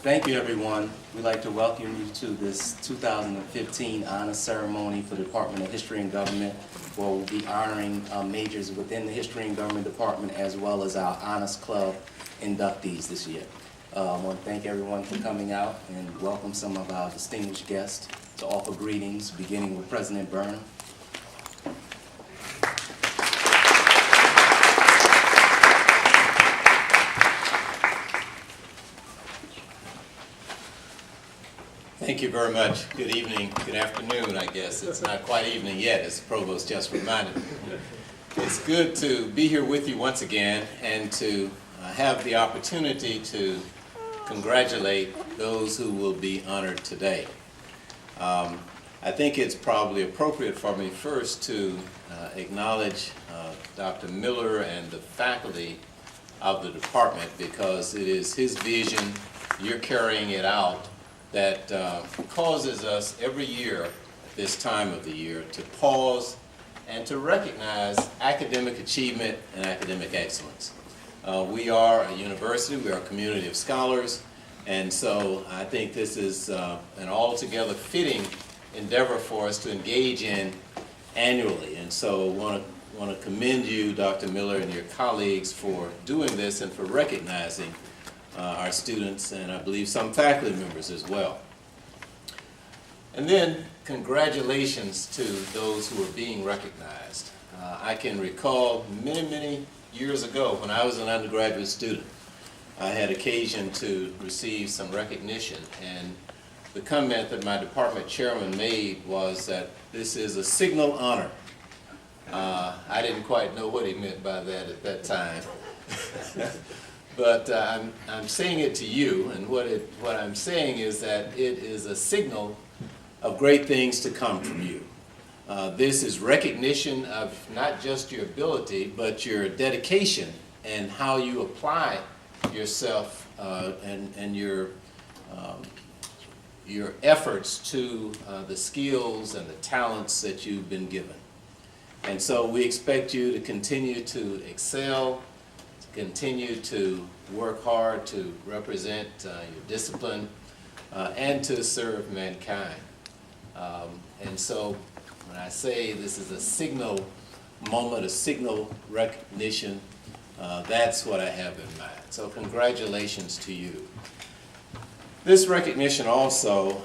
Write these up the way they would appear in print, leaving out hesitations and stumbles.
Thank you, everyone. We'd like to welcome you to this 2015 honor ceremony for the Department of History and Government, where we'll be honoring majors within the History and Government Department as well as our Honors Club inductees this year. I want to thank everyone for coming out and welcome some of our distinguished guests to offer greetings, beginning with President Burnham. Thank you very much. Good evening, good afternoon, I guess. It's not quite evening yet, as the Provost just reminded me. It's good to be here with you once again and to have the opportunity to congratulate those who will be honored today. I think it's probably appropriate for me first to acknowledge Dr. Miller and the faculty of the department, because it is his vision, you're carrying it out, that causes us every year at this time of the year to pause and to recognize academic achievement and academic excellence. We are a university, we are a community of scholars, and so I think this is an altogether fitting endeavor for us to engage in annually. And so I want to commend you, Dr. Miller, and your colleagues for doing this and for recognizing our students, and I believe some faculty members as well. And then congratulations to those who are being recognized. I can recall many years ago when I was an undergraduate student, I had occasion to receive some recognition, and the comment that my department chairman made was that this is a signal honor. I didn't quite know what he meant by that at that time. But I'm saying it to you, and what I'm saying is that it is a signal of great things to come from you. This is recognition of not just your ability, but your dedication and how you apply yourself and your efforts to the skills and the talents that you've been given. And so we expect you to continue to excel, continue to work hard to represent your discipline and to serve mankind. And so when I say this is a signal moment, a signal recognition, that's what I have in mind. So congratulations to you. This recognition also,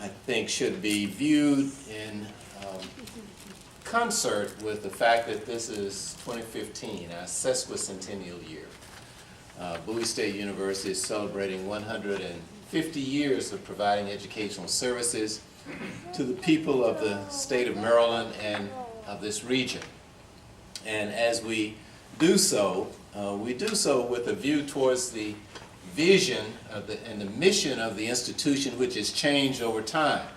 I think, should be viewed in concert with the fact that this is 2015, our sesquicentennial year. Bowie State University is celebrating 150 years of providing educational services to the people of the state of Maryland and of this region. And as we do so with a view towards the vision and the mission of the institution, which has changed over time.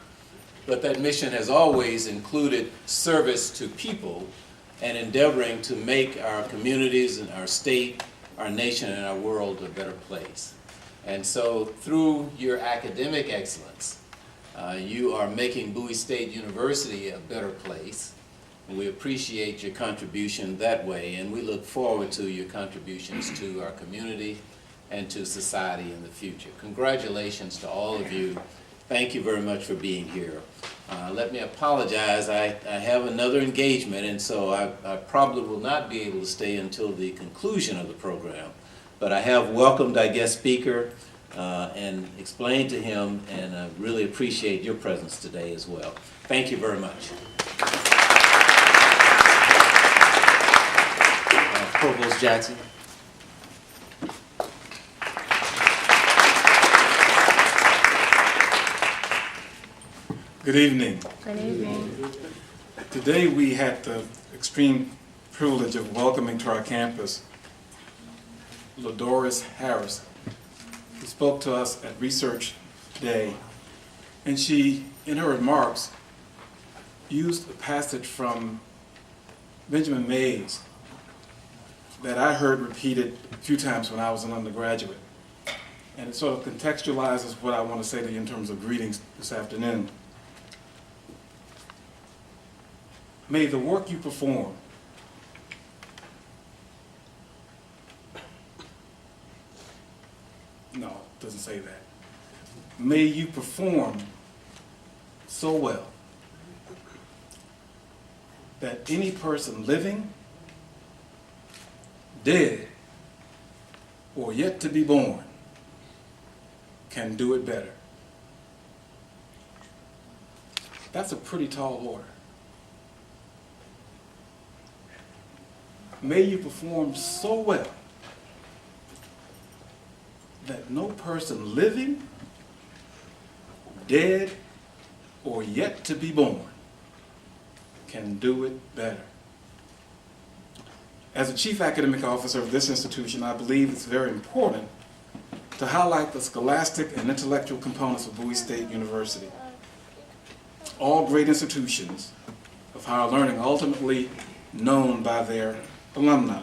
But that mission has always included service to people and endeavoring to make our communities and our state, our nation, and our world a better place. And so through your academic excellence, you are making Bowie State University a better place. And we appreciate your contribution that way, and we look forward to your contributions to our community and to society in the future. Congratulations to all of you. Thank you very much for being here. Let me apologize. I have another engagement, and so I probably will not be able to stay until the conclusion of the program. But I have welcomed our guest speaker and explained to him, and I really appreciate your presence today as well. Thank you very much. Provost Jackson. Good evening. Good evening. Today we had the extreme privilege of welcoming to our campus LaDoris Harris, who spoke to us at Research Day. And she, in her remarks, used a passage from Benjamin Mays that I heard repeated a few times when I was an undergraduate. And it sort of contextualizes what I want to say to you in terms of greetings this afternoon. May the work you perform no, it doesn't say that. may you perform so well that any person living, dead, or yet to be born can do it better. That's a pretty tall order. May you perform so well that no person living, dead, or yet to be born can do it better. As the Chief Academic Officer of this institution, I believe it's very important to highlight the scholastic and intellectual components of Bowie State University. All great institutions of higher learning are ultimately known by their alumni.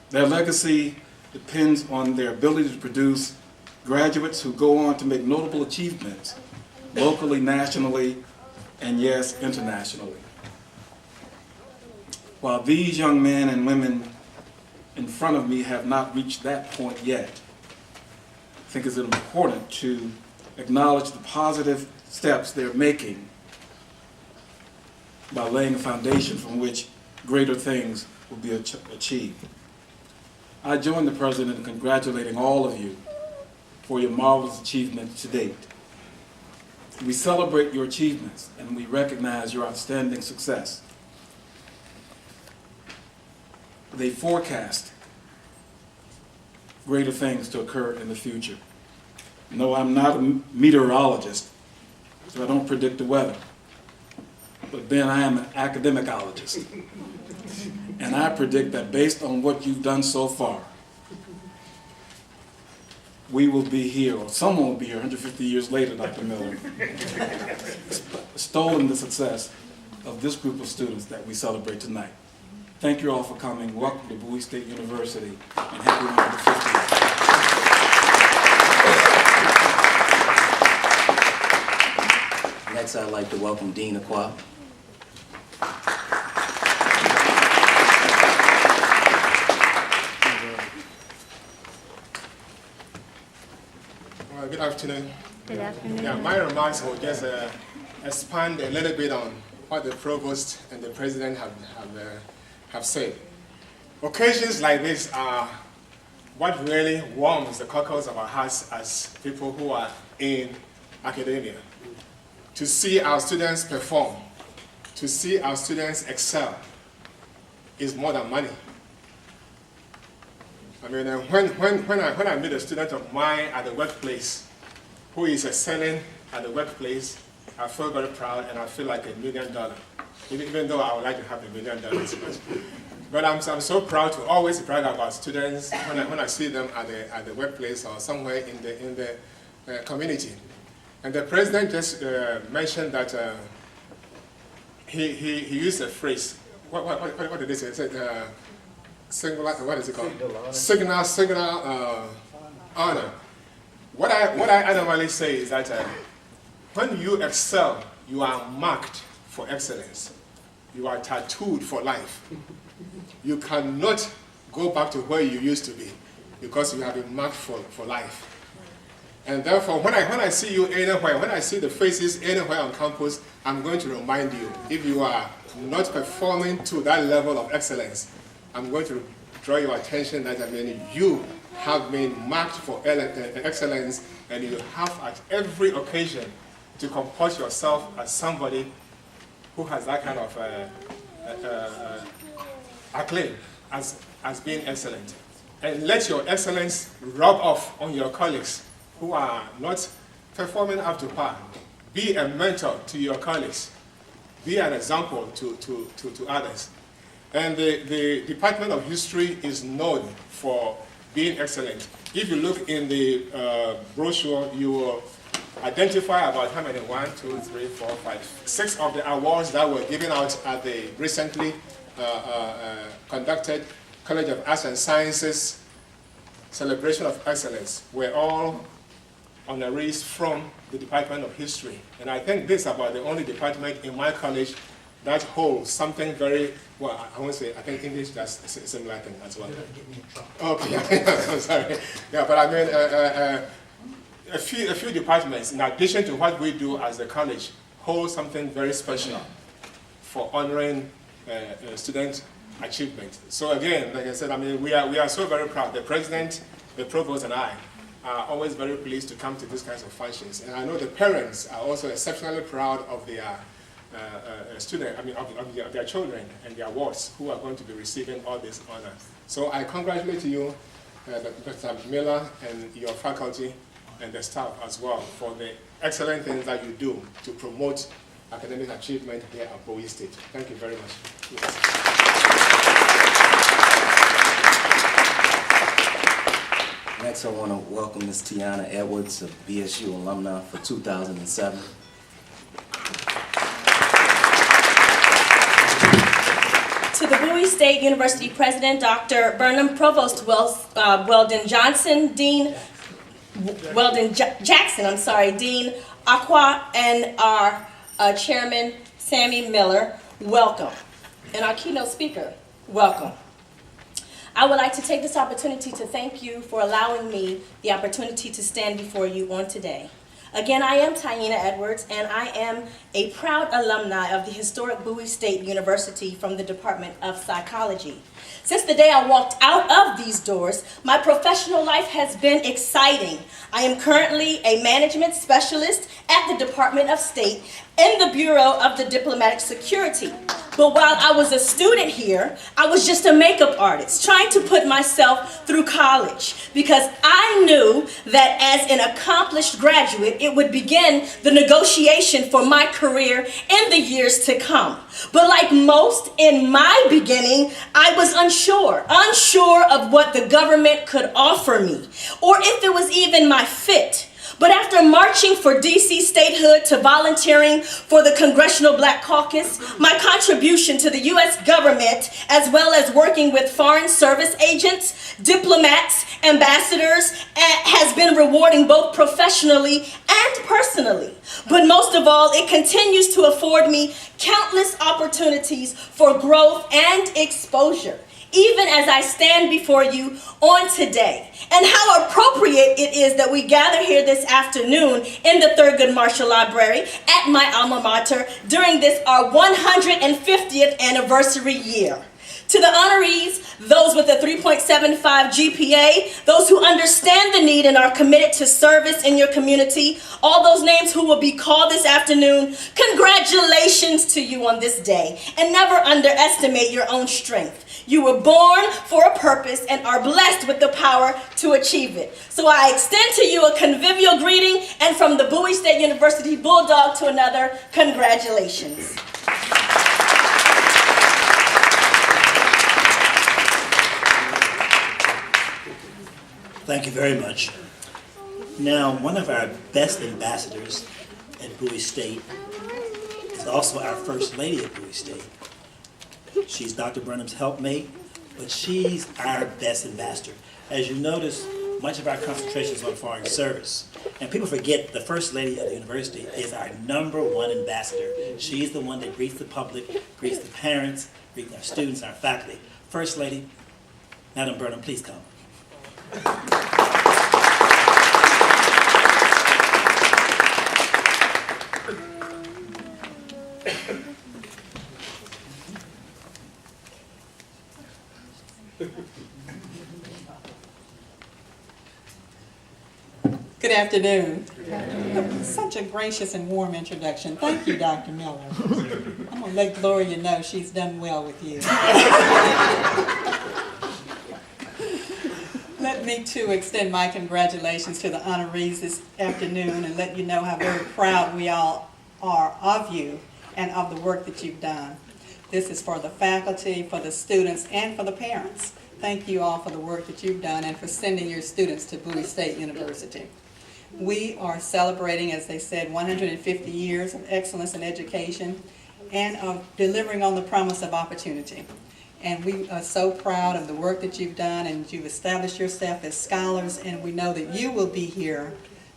Their legacy depends on their ability to produce graduates who go on to make notable achievements locally, nationally, and yes, internationally. While these young men and women in front of me have not reached that point yet, I think it's important to acknowledge the positive steps they're making by laying a foundation from which greater things will be achieved. I join the President in congratulating all of you for your marvelous achievements to date. We celebrate your achievements and we recognize your outstanding success. They forecast greater things to occur in the future. No, I'm not a meteorologist, so I don't predict the weather. But Ben, I am an academicologist. And I predict that based on what you've done so far, we will be here, or someone will be here 150 years later, Dr. Miller, extolling the success of this group of students that we celebrate tonight. Thank you all for coming. Welcome to Bowie State University, and happy 150th. Next, I'd like to welcome Dean Acquah. Good afternoon. Good afternoon. Yeah, my remarks will just expand a little bit on what the provost and the president have said. Occasions like this are what really warms the cockles of our hearts as people who are in academia. To see our students perform, to see our students excel is more than money. I mean, when I meet a student of mine at the workplace who is excelling at the workplace, I feel very proud and I feel like $1 million. Even though I would like to have $1 million. But I'm so proud to always brag about students when I see them at the workplace or somewhere in the community. And the president just mentioned that he used a phrase. What did he say? He said, singular, what is it called? Signal honor. What I normally say is that when you excel, you are marked for excellence. You are tattooed for life. You cannot go back to where you used to be because you have been marked for life. And therefore, when I see you anywhere, when I see the faces anywhere on campus, I'm going to remind you, if you are not performing to that level of excellence, I'm going to draw your attention that you have been marked for excellence, and you have at every occasion to comport yourself as somebody who has that kind of acclaim as being excellent. And let your excellence rub off on your colleagues who are not performing up to par. Be a mentor to your colleagues. Be an example to others. And the Department of History is known for being excellent. If you look in the brochure, you will identify about how many, 1, 2, 3, 4, 5, 6 of the awards that were given out at the recently conducted College of Arts and Sciences Celebration of Excellence were all honorees from the Department of History. And I think this is about the only department in my college that holds something very, well, I won't say, I think English does a similar thing as well. Okay, I'm sorry. Yeah, but I mean, a few departments, in addition to what we do as the college, hold something very special for honoring student achievement. So again, like I said, I mean, we are so very proud. The president, the provost, and I are always very pleased to come to these kinds of functions. And I know the parents are also exceptionally proud of their student, I mean, of their children and their wards who are going to be receiving all this honor. So I congratulate you, Dr. Miller, and your faculty and the staff as well for the excellent things that you do to promote academic achievement here at Bowie State. Thank you very much. Yes. Next, I want to welcome Ms. Tiana Edwards, a BSU alumna for 2007. To the Bowie State University President, Dr. Burnham, Provost Weldon Johnson, Dean Jackson, Dean Aqua, and our Chairman, Sammy Miller, welcome. And our keynote speaker, welcome. I would like to take this opportunity to thank you for allowing me the opportunity to stand before you on today. Again, I am Tiana Edwards, and I am a proud alumni of the historic Bowie State University from the Department of Psychology. Since the day I walked out of these doors, my professional life has been exciting. I am currently a management specialist at the Department of State in the Bureau of the Diplomatic Security. But while I was a student here, I was just a makeup artist trying to put myself through college because I knew that as an accomplished graduate, it would begin the negotiation for my career in the years to come. But like most in my beginning, I was unsure of what the government could offer me or if it was even my fit. But after marching for DC statehood to volunteering for the Congressional Black Caucus, my contribution to the U.S. government, as well as working with foreign service agents, diplomats, ambassadors, has been rewarding both professionally and personally. But most of all, it continues to afford me countless opportunities for growth and exposure, even as I stand before you on today. And how appropriate it is that we gather here this afternoon in the Thurgood Marshall Library at my alma mater during this, our 150th anniversary year. To the honorees, those with a 3.75 GPA, those who understand the need and are committed to service in your community, all those names who will be called this afternoon, congratulations to you on this day, and never underestimate your own strength. You were born for a purpose and are blessed with the power to achieve it. So I extend to you a convivial greeting, and from the Bowie State University Bulldog to another, congratulations. Thank you very much. Now, one of our best ambassadors at Bowie State is also our First Lady at Bowie State. She's Dr. Burnham's helpmate, but she's our best ambassador. As you notice, much of our concentration is on foreign service. And people forget the First Lady of the university is our #1 ambassador. She's the one that greets the public, greets the parents, greets our students, our faculty. First Lady, Madam Burnham, please come. Good afternoon. Such a gracious and warm introduction. Thank you, Dr. Miller. I'm going to let Gloria know she's done well with you. Let me, too, extend my congratulations to the honorees this afternoon and let you know how very proud we all are of you and of the work that you've done. This is for the faculty, for the students, and for the parents. Thank you all for the work that you've done and for sending your students to Bowie State University. We are celebrating, as they said, 150 years of excellence in education and of delivering on the promise of opportunity. And we are so proud of the work that you've done, and you've established yourself as scholars, and we know that you will be here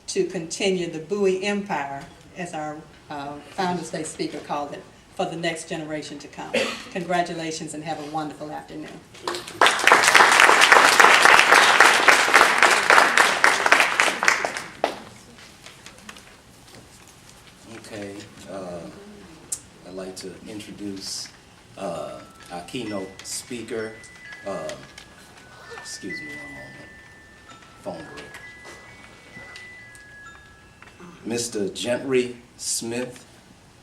to continue the Bowie Empire, as our Founders Day speaker called it, for the next generation to come. Congratulations and have a wonderful afternoon. to introduce our keynote speaker. Excuse me one moment. Phone break. Mr. Gentry Smith,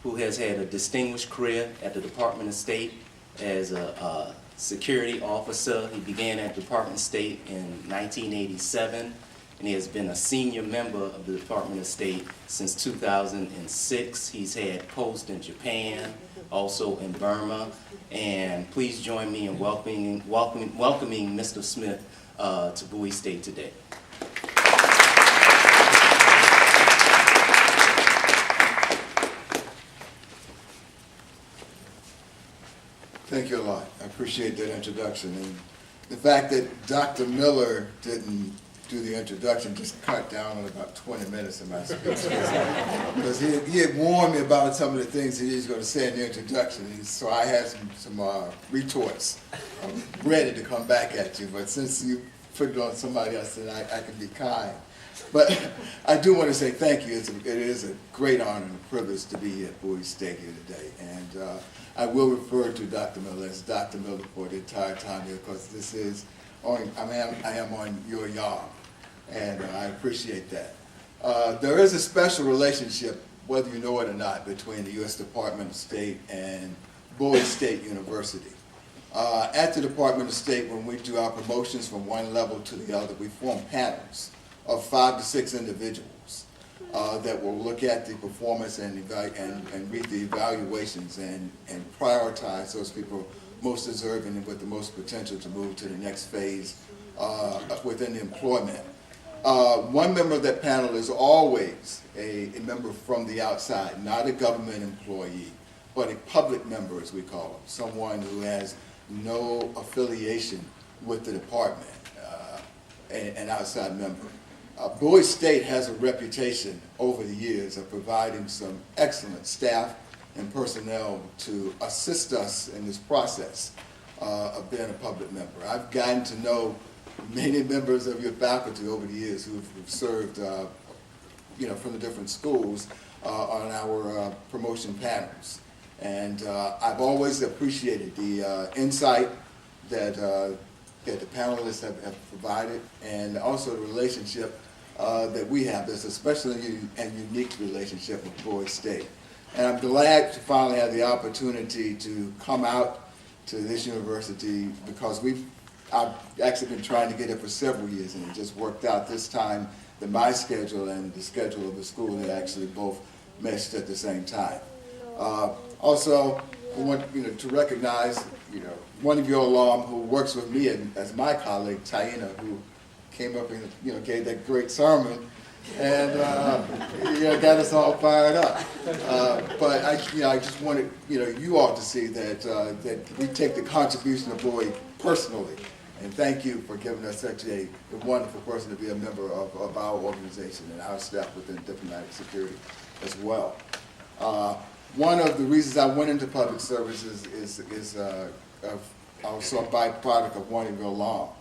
who has had a distinguished career at the Department of State as a security officer. He began at the Department of State in 1987, and he has been a senior member of the Department of State since 2006. He's had posts in Japan, also in Burma, and please join me in welcoming Mr. Smith to Bowie State today. Thank you a lot. I appreciate that introduction. And the fact that Dr. Miller didn't do the introduction just cut down on about 20 minutes of my speech. Because he had warned me about some of the things that he was going to say in the introduction. And so I had some retorts ready to come back at you. But since you put it on somebody else, then I can be kind. But I do want to say thank you. It is a great honor and a privilege to be here at Bowie State here today. And I will refer to Dr. Miller as Dr. Miller for the entire time here, because this is I am on your yard, and I appreciate that. There is a special relationship, whether you know it or not, between the U.S. Department of State and Bowie State University. At the Department of State, when we do our promotions from one level to the other, we form panels of 5 to 6 individuals that will look at the performance and read the evaluations and prioritize those people most deserving and with the most potential to move to the next phase within the employment. One member of that panel is always a member from the outside, not a government employee, but a public member, as we call them, someone who has no affiliation with the department, an outside member. Bowie State has a reputation over the years of providing some excellent staff and personnel to assist us in this process of being a public member. I've gotten to know many members of your faculty over the years who've served from the different schools on our promotion panels. And I've always appreciated the insight that the panelists have provided, and also the relationship that we have. There's a special and unique relationship with Bowie State. And I'm glad to finally have the opportunity to come out to this university, because I've actually been trying to get here for several years, and it just worked out this time that my schedule and the schedule of the school had actually both meshed at the same time. Also, I want to recognize one of your alum who works with me as my colleague, Taina, who came up and gave that great sermon and got us all fired up. But I just wanted you all to see that we take the contribution of Bowie personally, and thank you for giving us such a wonderful person to be a member of our organization and our staff within diplomatic security as well. One of the reasons I went into public services is also a byproduct of wanting to go along.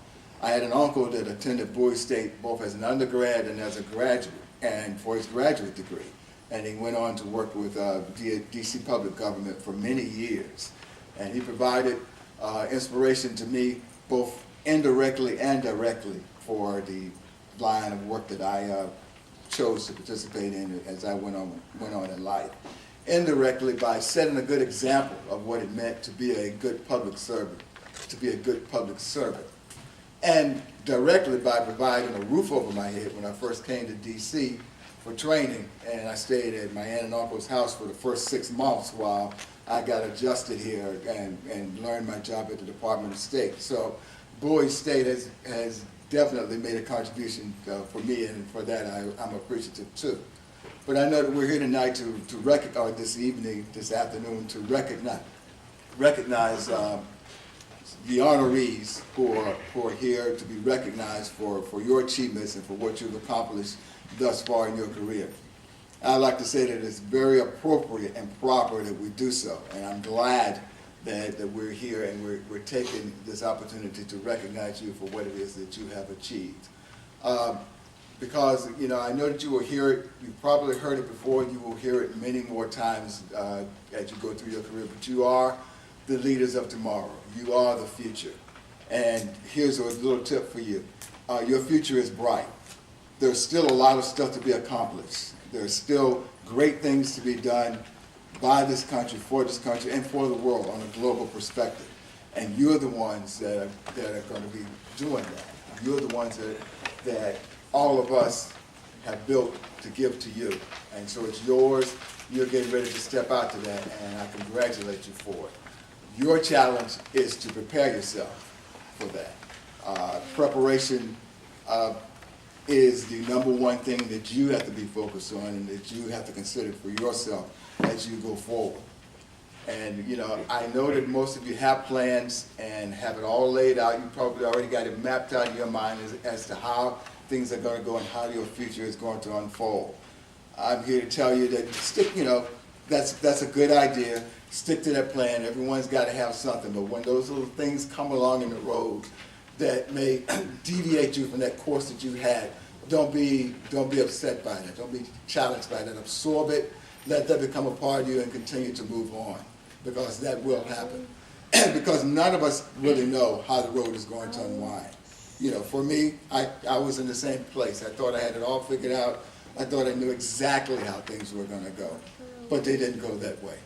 I had an uncle that attended Bowie State both as an undergrad and as a graduate, and for his graduate degree. And he went on to work with DC Public Government for many years. And he provided inspiration to me both indirectly and directly for the line of work that I chose to participate in as I went on in life. Indirectly by setting a good example of what it meant to be a good public servant, and directly by providing a roof over my head when I first came to DC for training, and I stayed at my aunt and uncle's house for the first 6 months while I got adjusted here and learned my job at the Department of State. So Bowie State has definitely made a contribution for me, and for that I'm appreciative too. But I know that we're here tonight this afternoon to recognize the honorees who are here to be recognized for your achievements and for what you've accomplished thus far in your career. I'd like to say that it's very appropriate and proper that we do so, and I'm glad that we're here and we're taking this opportunity to recognize you for what it is that you have achieved. because, you know, I know that you will hear it, you probably heard it before, you will hear it many more times as you go through your career, but you are the leaders of tomorrow. You are the future. And here's a little tip for you. Your future is bright. There's still a lot of stuff to be accomplished. There's still great things to be done by this country, for this country, and for the world on a global perspective. And you're the ones that are going to be doing that. You're the ones that all of us have built to give to you. And so it's yours. You're getting ready to step out to that, and I congratulate you for it. Your challenge is to prepare yourself for that. Preparation is the number one thing that you have to be focused on and that you have to consider for yourself as you go forward. And, you know, I know that most of you have plans and have it all laid out. You probably already got it mapped out in your mind as to how things are going to go and how your future is going to unfold. I'm here to tell you that stick, you know, that's a good idea. Stick to that plan. Everyone's got to have something. But when those little things come along in the road that may deviate you from that course that you had, don't be upset by that. Don't be challenged by that. Absorb it. Let that become a part of you and continue to move on, because that will happen. Because none of us really know how the road is going to unwind. You know, for me, I was in the same place. I thought I had it all figured out. I thought I knew exactly how things were going to go, but they didn't go that way.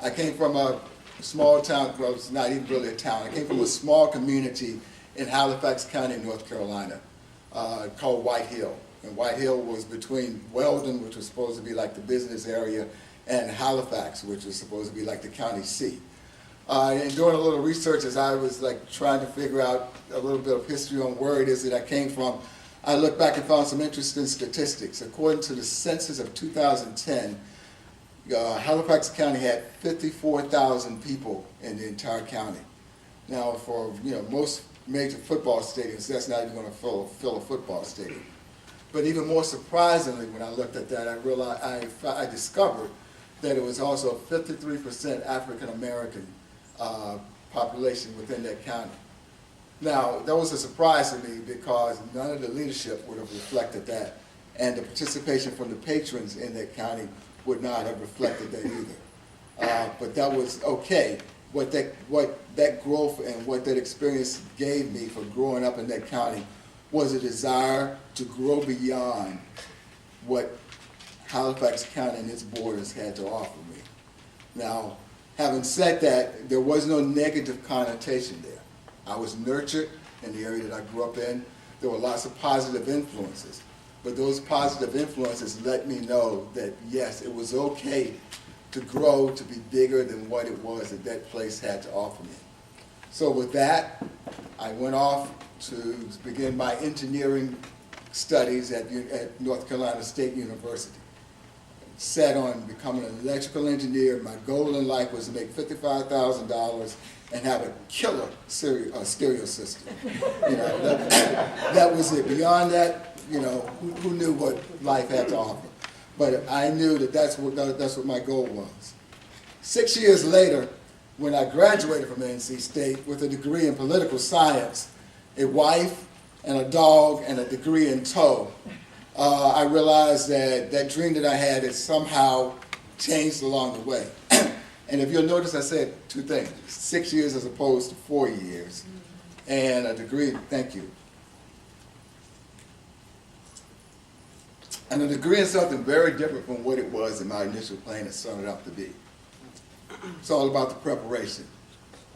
I came from a small town, well, it's not even really a town. I came from a small community in Halifax County, North Carolina, called White Hill. And White Hill was between Weldon, which was supposed to be like the business area, and Halifax, which was supposed to be like the county seat. And doing a little research as I was like trying to figure out a little bit of history on where it is that I came from, I looked back and found some interesting statistics. According to the census of 2010, Halifax County had 54,000 people in the entire county. Now, for most major football stadiums, that's not even going to fill a football stadium. But even more surprisingly, when I looked at that, I realized I discovered that it was also a 53% African American population within that county. Now, that was a surprise to me because none of the leadership would have reflected that, and the participation from the patrons in that county would not have reflected that either. But that was okay. What that growth and what that experience gave me for growing up in that county was a desire to grow beyond what Halifax County and its borders had to offer me. Now, having said that, there was no negative connotation there. I was nurtured in the area that I grew up in. There were lots of positive influences. But those positive influences let me know that, yes, it was okay to grow to be bigger than what it was that that place had to offer me. So with that, I went off to begin my engineering studies at North Carolina State University. Set on becoming an electrical engineer. My goal in life was to make $55,000 and have a killer stereo system. That was it. Beyond that, who knew what life had to offer? But I knew that that's what my goal was. 6 years later, when I graduated from NC State with a degree in political science, a wife and a dog and a degree in tow, I realized that that dream that I had had somehow changed along the way. And if you'll notice, I said two things: 6 years as opposed to 4 years, and a degree. Thank you. And a degree in something very different from what it was in my initial plan it started out to be. It's all about the preparation.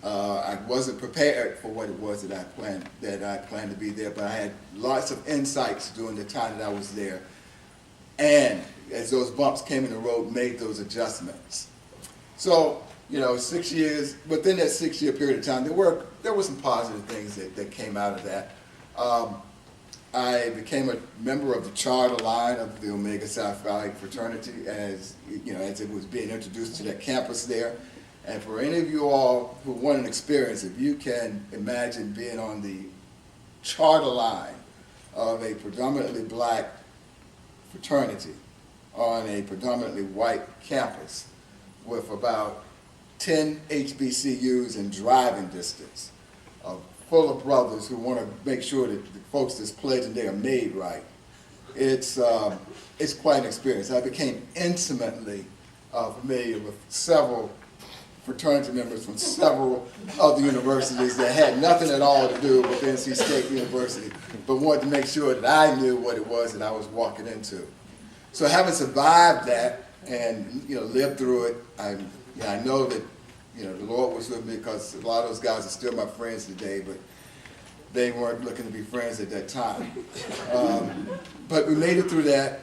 I wasn't prepared for what it was that I planned to be there, but I had lots of insights during the time that I was there. And as those bumps came in the road, made those adjustments. So, 6 years, within that 6 year period of time, there were some positive things that came out of that. I became a member of the charter line of the Omega Psi Phi fraternity as it was being introduced to that campus there. And for any of you all who want an experience, if you can imagine being on the charter line of a predominantly black fraternity on a predominantly white campus with about 10 HBCUs in driving distance, full of brothers who want to make sure that the folks that's pledging there are made right. it's quite an experience. I became intimately familiar with several fraternity members from several other universities that had nothing at all to do with NC State University, but wanted to make sure that I knew what it was that I was walking into. So having survived that and lived through it, I know that the Lord was with me, because a lot of those guys are still my friends today, but they weren't looking to be friends at that time. But we made it through that.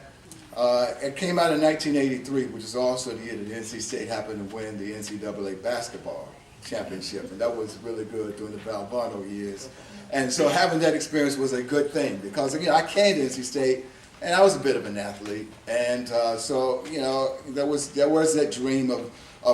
It came out in 1983, which is also the year that NC State happened to win the NCAA basketball championship, and that was really good during the Valvano years. And so having that experience was a good thing, because I came to NC State and I was a bit of an athlete, and so there was that dream of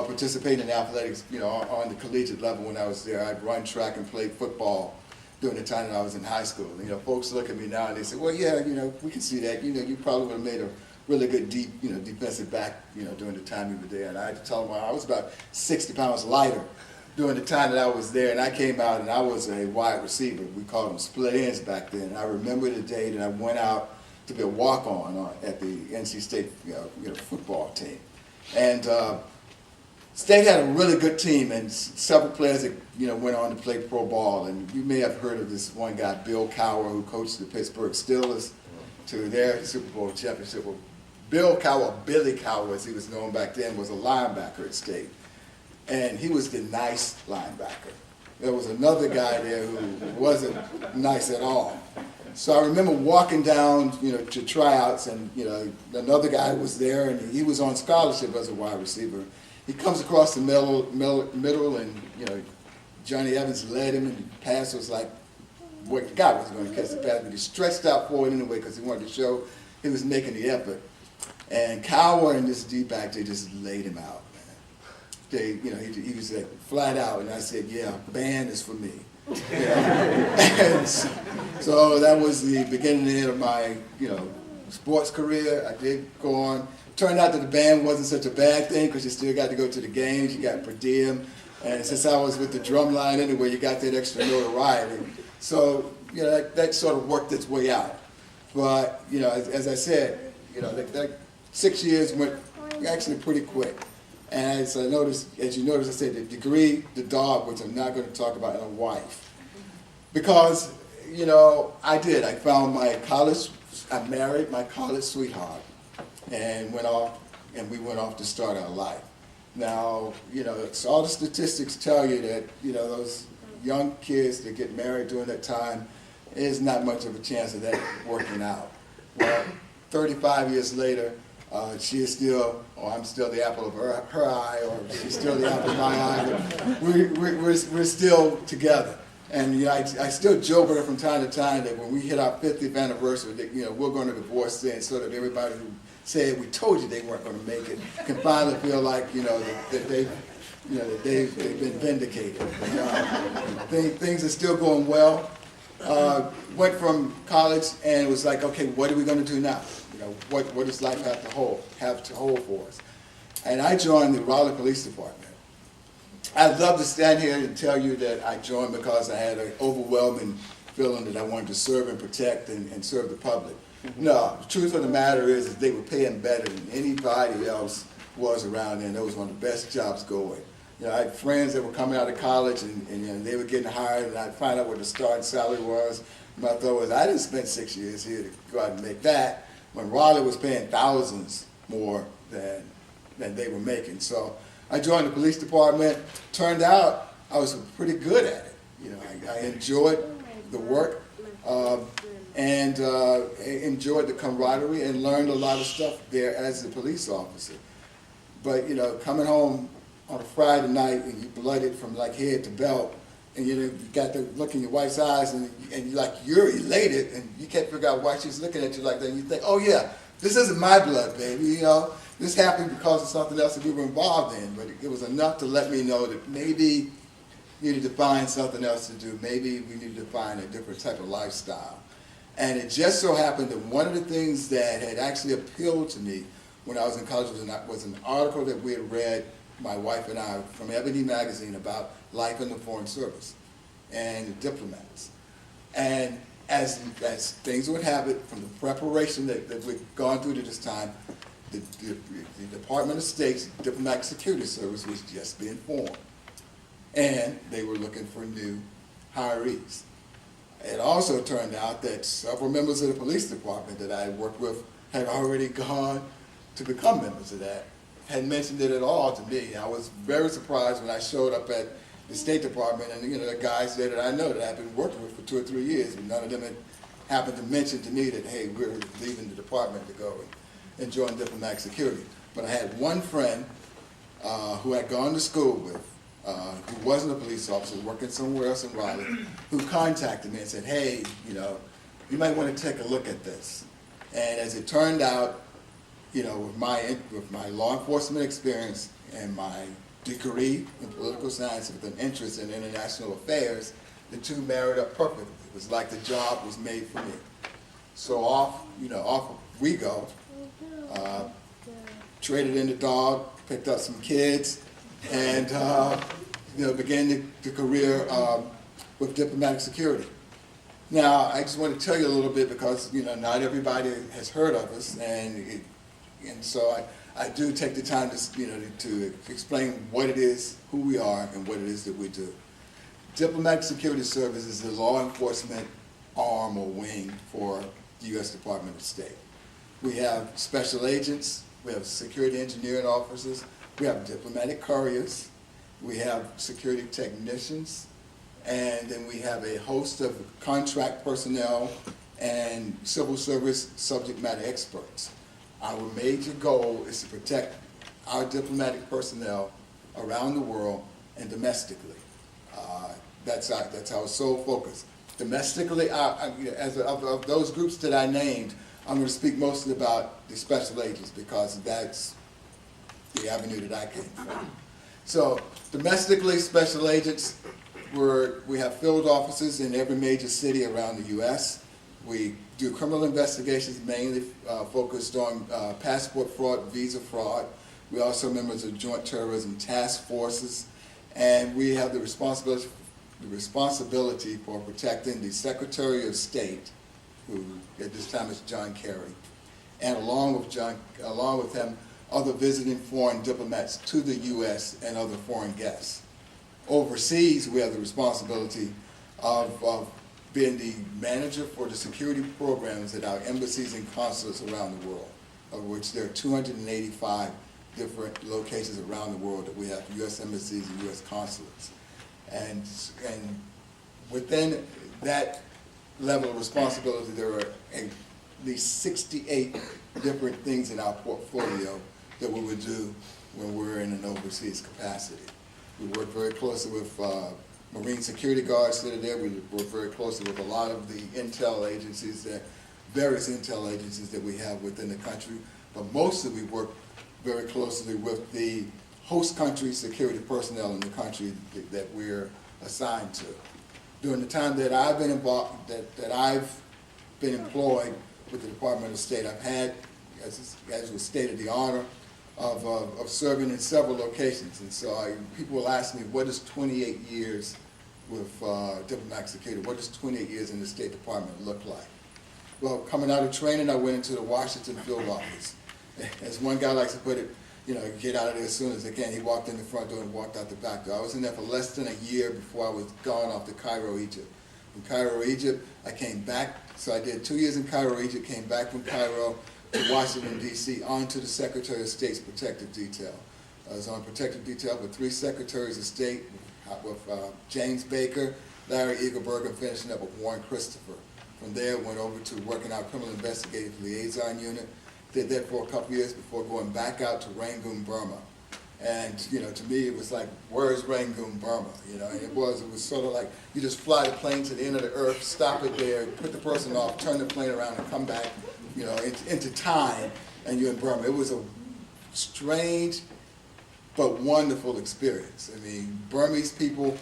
participating in athletics, on the collegiate level. When I was there, I'd run track and play football during the time that I was in high school. Folks look at me now and they say, well, yeah, we can see that. You probably would have made a really good defensive back, during the time you were there. And I had to tell them, well, I was about 60 pounds lighter during the time that I was there, and I came out and I was a wide receiver. We called them split ends back then. And I remember the day that I went out to be a walk-on at the NC State football team. And State had a really good team, and several players that went on to play pro ball. And you may have heard of this one guy, Bill Cowher, who coached the Pittsburgh Steelers to their Super Bowl championship. Well, Bill Cowher, Billy Cowher, as he was known back then, was a linebacker at State, and he was the nice linebacker. There was another guy there who wasn't nice at all. So I remember walking down, to tryouts, and another guy was there, and he was on scholarship as a wide receiver. He comes across the middle, and Johnny Evans led him, and the pass was like, what the guy was going to catch the pass, but he stretched out forward anyway because he wanted to show he was making the effort. And Cowher and this D-back, they just laid him out, man. He was like flat out, and I said, yeah, band is for me. And so that was the beginning of my, sports career. I did go on. Turned out that the band wasn't such a bad thing, because you still got to go to the games, you got per diem, and since I was with the drum line anyway, you got that extra notoriety. So, that sort of worked its way out. But, as I said, that 6 years went actually pretty quick. And as you noticed, I said the degree, the dog, which I'm not going to talk about, and a wife. Because, I did. I found I married my college sweetheart, and we went off to start our life. Now, so all the statistics tell you that, those young kids that get married during that time, there's not much of a chance of that working out. Well, 35 years later, she is still, or I'm still the apple of her eye, or she's still the apple of my eye. We're still together. And I still joke with her from time to time that when we hit our 50th anniversary, that we're going to divorce then, so that everybody who said we told you they weren't going to make it can finally feel like that they've been vindicated. Things are still going well. Went from college and it was like, okay, what are we going to do now? What does life have to hold for us? And I joined the Raleigh Police Department. I'd love to stand here and tell you that I joined because I had an overwhelming feeling that I wanted to serve and protect and serve the public. No, the truth of the matter is they were paying better than anybody else was around there, and that was one of the best jobs going. I had friends that were coming out of college and they were getting hired, and I'd find out what the starting salary was. My thought was, I didn't spend 6 years here to go out and make that, when Raleigh was paying thousands more than they were making. So I joined the police department. Turned out I was pretty good at it. I enjoyed the work and enjoyed the camaraderie and learned a lot of stuff there as a police officer. But coming home on a Friday night and you blooded from like head to belt, and you got the look in your wife's eyes, and you're elated, and you can't figure out why she's looking at you like that. And you think, oh yeah, this isn't my blood, baby. This happened because of something else that we were involved in. But it was enough to let me know that maybe you need to find something else to do. Maybe we need to find a different type of lifestyle. And it just so happened that one of the things that had actually appealed to me when I was in college was an article that we had read, my wife and I, from Ebony Magazine about life in the Foreign Service and diplomats. And as things would have it, from the preparation that we've gone through to this time, the Department of State's Diplomatic Security Service was just being formed. And they were looking for new hirees. It also turned out that several members of the police department that I worked with had already gone to become members of that, hadn't mentioned it at all to me. I was very surprised when I showed up at the State Department, and the guys there that I know that I've been working with for 2 or 3 years, but none of them had happened to mention to me that, hey, we're leaving the department to go and join diplomatic security. But I had one friend who I'd gone to school with, who wasn't a police officer, working somewhere else in Raleigh, who contacted me and said, hey, you might want to take a look at this. And as it turned out, with my law enforcement experience and my degree in political science with an interest in international affairs, the two married up perfectly. It was like the job was made for me. So off we go. Traded in the dog, picked up some kids, and began the career with diplomatic security. Now, I just want to tell you a little bit because not everybody has heard of us, and so I do take the time to explain what it is, who we are, and what it is that we do. Diplomatic Security Service is the law enforcement arm or wing for the U.S. Department of State. We have special agents, we have security engineering officers, we have diplomatic couriers, we have security technicians, and then we have a host of contract personnel and civil service subject matter experts. Our major goal is to protect our diplomatic personnel around the world and domestically. That's our sole focus. Domestically, of those groups that I named, I'm going to speak mostly about the special agents because that's the avenue that I came from. So domestically, special agents, we have field offices in every major city around the U.S. We do criminal investigations mainly focused on passport fraud, visa fraud. We also are members of joint terrorism task forces, and we have the responsibility for protecting the Secretary of State, who at this time is John Kerry, and along with him, other visiting foreign diplomats to the U.S. and other foreign guests. Overseas, we have the responsibility of being the manager for the security programs at our embassies and consulates around the world, of which there are 285 different locations around the world that we have U.S. embassies and U.S. consulates. And within that level of responsibility, there are at least 68 different things in our portfolio that we would do when we're in an overseas capacity. We work very closely with Marine security guards that are there. We work very closely with a lot of the intel agencies, various intel agencies that we have within the country, but mostly we work very closely with the host country security personnel in the country that we're assigned to. During the time that I've been involved, that I've been employed with the Department of State, I've had, as was stated, the honor of serving in several locations. And so people will ask me, what is 28 years with diplomatic security? What does 28 years in the State Department look like? Well, coming out of training, I went into the Washington field office. As one guy likes to put it, get out of there as soon as they can. He walked in the front door and walked out the back door. I was in there for less than a year before I was gone off to Cairo, Egypt. From Cairo, Egypt, I came back. So I did 2 years in Cairo, Egypt, came back from Cairo to Washington, D.C., onto the Secretary of State's protective detail. I was on protective detail with 3 Secretaries of State, with James Baker, Larry Eagleburger, and finishing up with Warren Christopher. From there, went over to working our Criminal Investigative Liaison Unit. Did that for a couple years before going back out to Rangoon, Burma. And, to me, it was like, where is Rangoon, Burma? And it was sort of like you just fly the plane to the end of the earth, stop it there, put the person off, turn the plane around and come back, into time, and you're in Burma. It was a strange but wonderful experience. I mean, Burmese people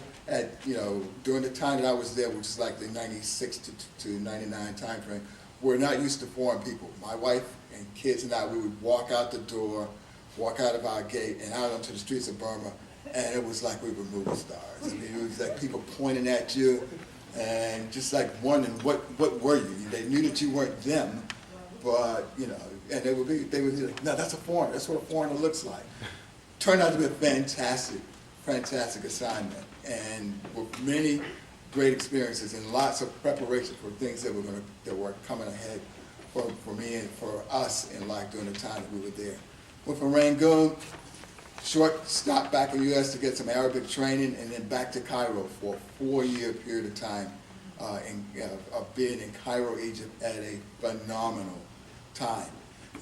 during the time that I was there, which is like the 96 to 99 time frame, were not used to foreign people. My wife and kids and I, we would walk out the door, walk out of our gate and out onto the streets of Burma, and it was like we were movie stars. I mean, it was like people pointing at you, and just like wondering what were you? They knew that you weren't them, but you know, and they would be like, no, that's a foreigner. That's what a foreigner looks like. Turned out to be a fantastic assignment, and with many great experiences and lots of preparation for things that were coming ahead for me and for us in life during the time that we were there. Went from Rangoon, short stop back in the U.S. to get some Arabic training, and then back to Cairo for a 4-year period of time of being in Cairo, Egypt at a phenomenal time.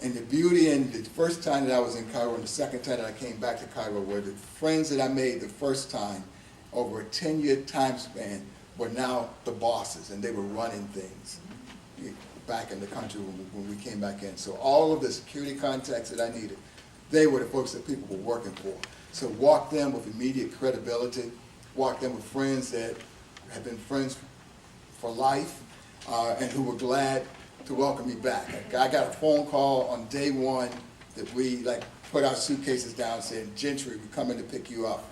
And the beauty, and the first time that I was in Cairo and the second time that I came back to Cairo were the friends that I made the first time over a 10-year time span were now the bosses, and they were running things back in the country when we came back in. So all of the security contacts that I needed, they were the folks that people were working for. So walk them with immediate credibility, walk them with friends that have been friends for life, and who were glad to welcome me back. I got a phone call on day one that we put our suitcases down saying, Gentry, we're coming to pick you up.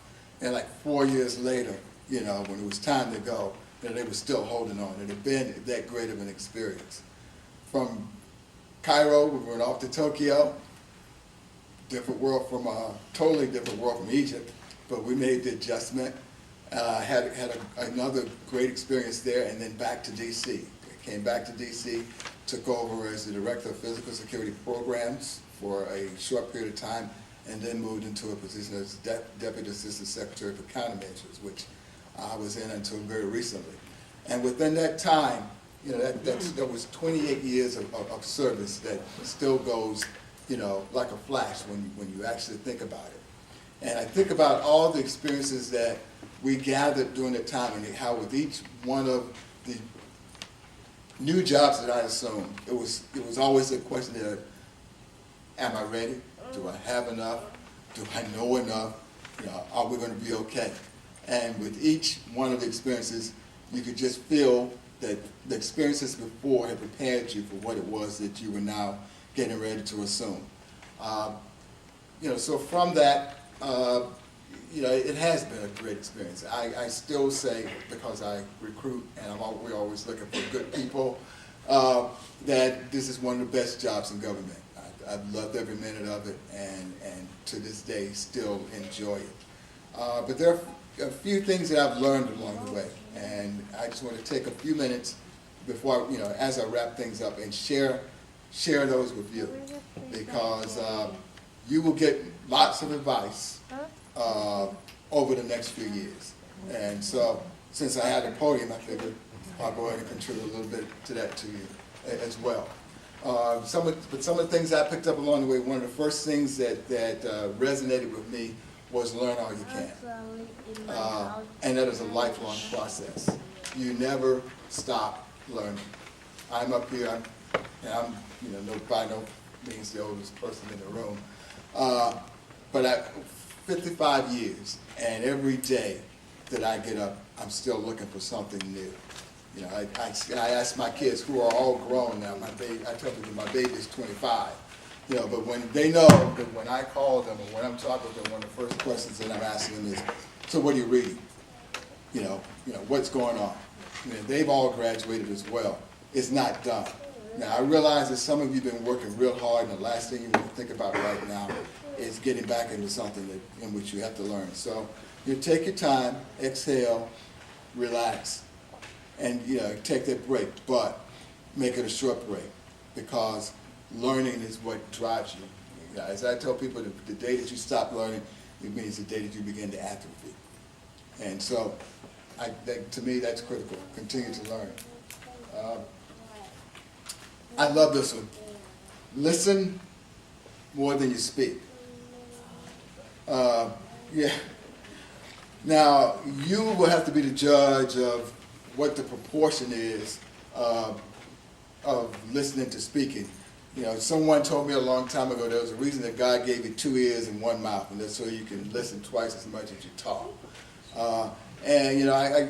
And 4 years later, you know, when it was time to go, they were still holding on. It had been that great of an experience. From Cairo, we went off to Tokyo, different world from totally different world from Egypt, but we made the adjustment. Had another great experience there, and then back to DC. Came back to DC, took over as the Director of Physical Security Programs for a short period of time, and then moved into a position as Deputy Assistant Secretary for Countermeasures, which I was in until very recently. And within that time, you know, that was 28 years of service that still goes, you know, like a flash when you actually think about it. And I think about all the experiences that we gathered during that time, and how with each one of the new jobs that I assumed, it was always a question of, am I ready? Do I have enough? Do I know enough? You know, are we going to be okay? And with each one of the experiences, you could just feel that the experiences before had prepared you for what it was that you were now getting ready to assume. You know, so from that, you know, it has been a great experience. I still say, because I recruit and we're always looking for good people, that this is one of the best jobs in government. I've loved every minute of it, and to this day still enjoy it. But there are a few things that I've learned along the way, and I just want to take a few minutes before, you know, as I wrap things up, and share those with you, because you will get lots of advice over the next few years. And so, since I had a podium, I figured I'll go ahead and contribute a little bit to that to you as well. Some of the things I picked up along the way, one of the first things that resonated with me was learn all you can. And that is a lifelong process. You never stop learning. I'm up here, I'm you know, by no means the oldest person in the room. But 55 years, and every day that I get up, I'm still looking for something new. You know, I ask my kids, who are all grown now, I tell them my baby is 25. You know, but when they know that when I call them or when I'm talking to them, one of the first questions that I'm asking them is, so what are you reading? You know, what's going on? You know, they've all graduated as well. It's not done. Now, I realize that some of you have been working real hard, and the last thing you want to think about right now is getting back into something in which you have to learn. So you take your time, exhale, relax, and you know, take that break, but make it a short break, because learning is what drives you. You know, as I tell people, the day that you stop learning, it means the day that you begin to atrophy. And so, to me, that's critical. Continue to learn. I love this one. Listen more than you speak. Yeah. Now, you will have to be the judge of what the proportion is of listening to speaking. You know, someone told me a long time ago there was a reason that God gave you 2 ears and 1 mouth, and that's so you can listen twice as much as you talk. And you know, I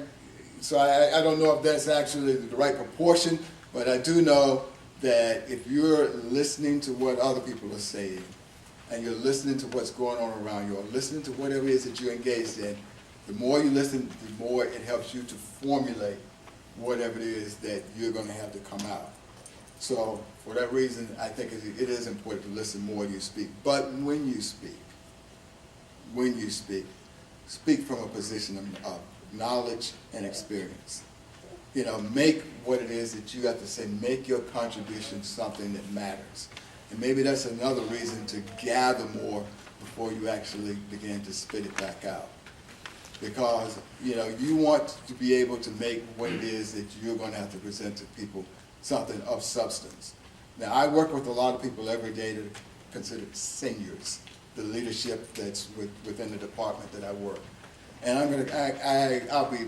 don't know if that's actually the right proportion, but I do know that if you're listening to what other people are saying, and you're listening to what's going on around you, or listening to whatever it is that you're engaged in, the more you listen, the more it helps you to formulate whatever it is that you're going to have to come out. So for that reason, I think it is important to listen more when you speak. But when you speak, speak from a position of knowledge and experience. You know, make what it is that you have to say, make your contribution something that matters. And maybe that's another reason to gather more before you actually begin to spit it back out. Because, you know, you want to be able to make what it is that you're going to have to present to people something of substance. Now, I work with a lot of people every day that are considered seniors, the leadership that's within the department that I work. And I'll be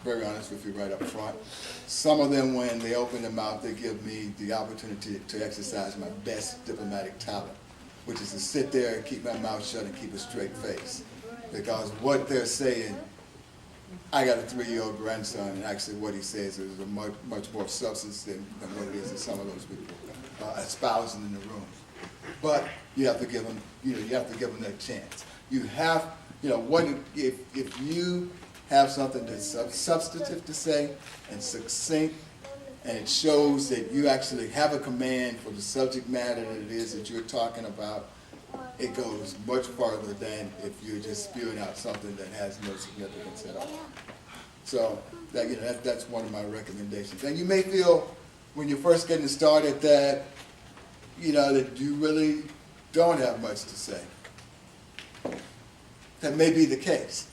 very honest with you right up front. Some of them, when they open their mouth, they give me the opportunity to exercise my best diplomatic talent, which is to sit there and keep my mouth shut and keep a straight face. Because what they're saying, I got a 3-year-old grandson, and actually what he says is a much more substance than what it is that some of those people espousing in the room. But you have to give them, you have to give them that chance. You have, if you have something that's substantive to say and succinct, and it shows that you actually have a command for the subject matter that it is that you're talking about, it goes much farther than if you're just spewing out something that has no significance at all. So that's one of my recommendations. And you may feel when you're first getting started that that you really don't have much to say. That may be the case.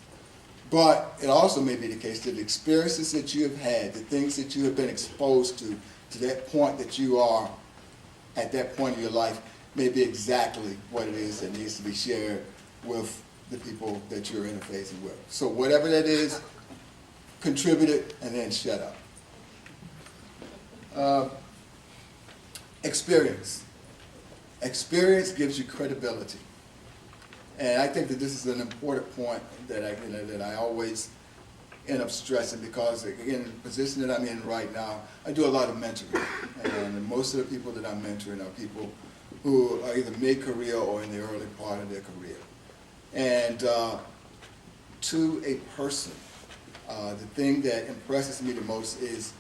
But it also may be the case that the experiences that you have had, the things that you have been exposed to that point that you are at that point in your life, may be exactly what it is that needs to be shared with the people that you're interfacing with. So whatever that is, contribute it and then shut up. Experience. Experience gives you credibility. And I think that this is an important point that I always end up stressing because, again, the position that I'm in right now, I do a lot of mentoring. And most of the people that I'm mentoring are people who are either mid-career or in the early part of their career. And to a person, the thing that impresses me the most is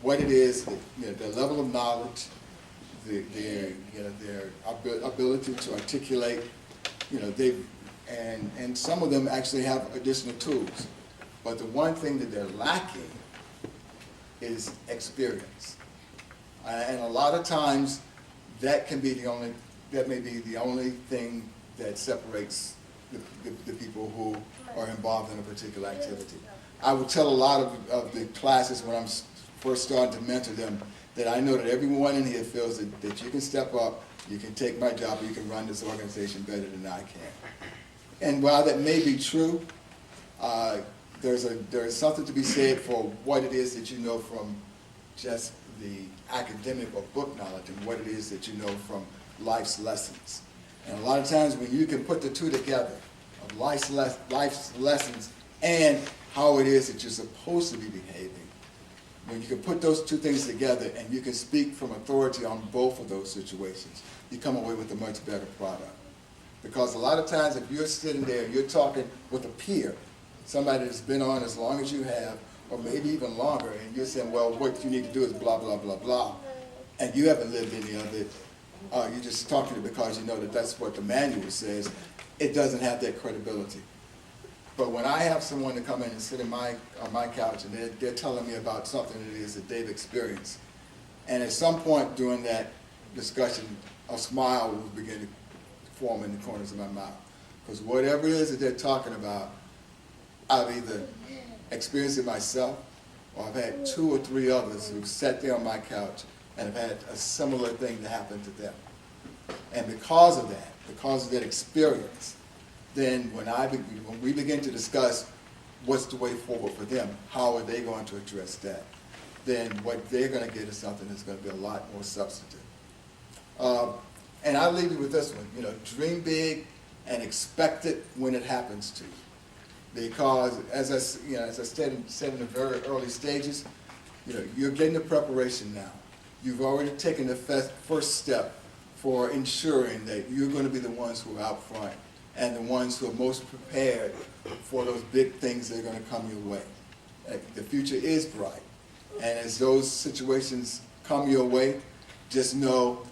what it is, their level of knowledge, their ability to articulate. And some of them actually have additional tools. But the one thing that they're lacking is experience. And a lot of times that may be the only thing that separates the people who are involved in a particular activity. I would tell a lot of the classes when I'm first starting to mentor them that I know that everyone in here feels that you can step up, you can take my job, or you can run this organization better than I can. And while that may be true, there's something to be said for what it is that you know from just the academic or book knowledge and what it is that you know from life's lessons. And a lot of times when you can put the two together, of life's lessons and how it is that you're supposed to be behaving, when you can put those two things together and you can speak from authority on both of those situations, you come away with a much better product. Because a lot of times if you're sitting there and you're talking with a peer, somebody that's been on as long as you have, or maybe even longer, and you're saying, well, what you need to do is blah, blah, blah, blah, and you haven't lived any of it, you're just talking because you know that that's what the manual says, it doesn't have that credibility. But when I have someone to come in and sit on my couch and they're telling me about something that it is that they've experienced, and at some point during that discussion, a smile will begin to form in the corners of my mouth. Because whatever it is that they're talking about, I've either experienced it myself, or I've had 2 or 3 others who've sat there on my couch and have had a similar thing to happen to them. And because of that experience, then when we begin to discuss what's the way forward for them, how are they going to address that, then what they're going to get is something that's going to be a lot more substantive. And I'll leave you with this one. Dream big and expect it when it happens to you. Because as I said in the very early stages, you're getting the preparation now. You've already taken the first step for ensuring that you're going to be the ones who are out front and the ones who are most prepared for those big things that are going to come your way. The future is bright. And as those situations come your way, just know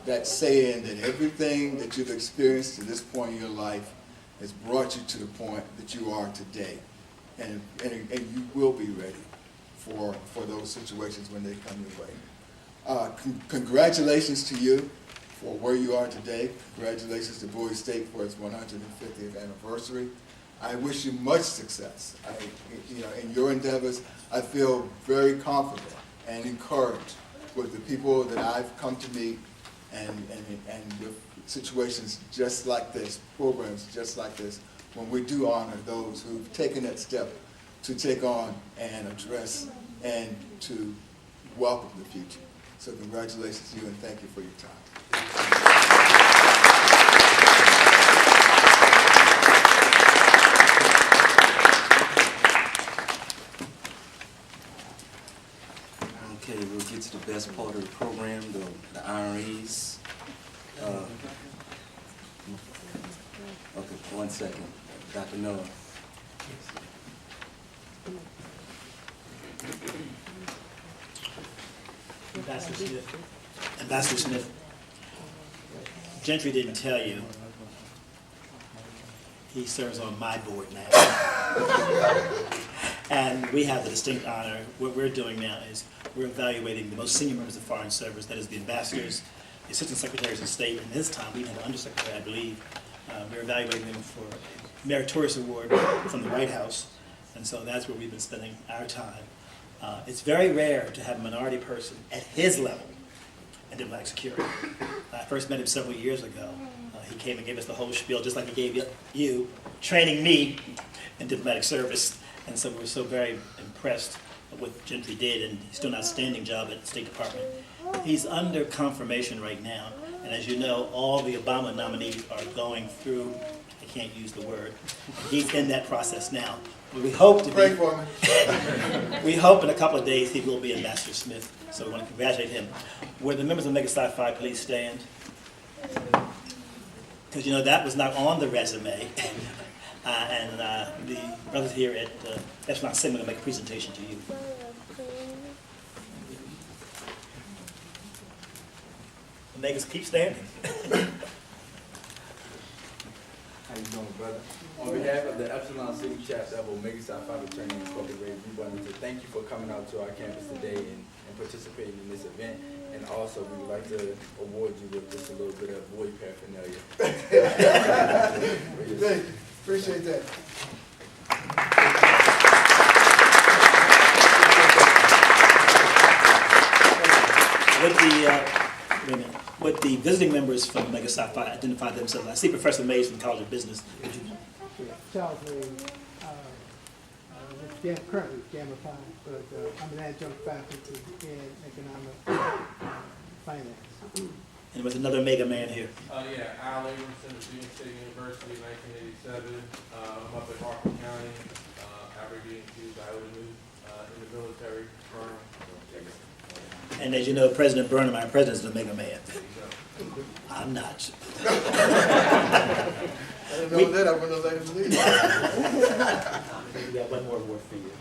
that saying that everything that you've experienced to this point in your life has brought you to the point that you are today. And you will be ready for those situations when they come your way. Congratulations to you for where you are today. Congratulations to Bowie State for its 150th anniversary. I wish you much success. In your endeavors, I feel very confident and encouraged with the people that I've come to meet and with situations just like this, programs just like this, when we do honor those who've taken that step to take on and address and to welcome the future. So congratulations to you and thank you for your time. Okay, we'll get to the best part of the program, the honorees. Okay, 1 second. Dr. Noah. Ambassador Smith, Gentry didn't tell you, he serves on my board now. And we have the distinct honor, what we're doing now is we're evaluating the most senior members of the Foreign Service, that is the ambassadors, the assistant secretaries of state, and this time we have an undersecretary, I believe. We're evaluating them for a meritorious award from the White House, and so that's where we've been spending our time. It's very rare to have a minority person at his level in diplomatic security. I first met him several years ago. He came and gave us the whole spiel, just like he gave you, training me in diplomatic service. And so we're so very impressed with what Gentry did, and he's doing an outstanding job at the State Department. He's under confirmation right now, and as you know, all the Obama nominees are going through, I can't use the word, he's in that process now. We hope to Pray for me. We hope in a couple of days he will be Ambassador Smith, so we want to congratulate him. Where the members of Omega Psi Phi please stand? Because you know that was not on the resume. And the brothers here at Epsilon Sigma will make a presentation to you. Omegas, keep standing. How you doing, brother? On behalf of the Epsilon City chapter of Omega Psi Phi Fraternity Incorporated, we wanted to thank you for coming out to our campus today and participating in this event. And also, we would like to award you with just a little bit of Bowie paraphernalia. Thank you. Appreciate that. With the visiting members from Omega Psi Phi identify themselves. I see Professor Mays from the College of Business. Charles Mays, currently Gamma Phi, but I'm an adjunct faculty in economic finance. And there's another Omega man here. Yeah, Al Abramson of Virginia State University, 1987. I'm up in Harford County, Aberdeen, Idaho, in the military firm. And as you know, President Burnham, our president, is an Omega man. I'm not. I didn't know that. I wouldn't have let him leave. We got one more award for you.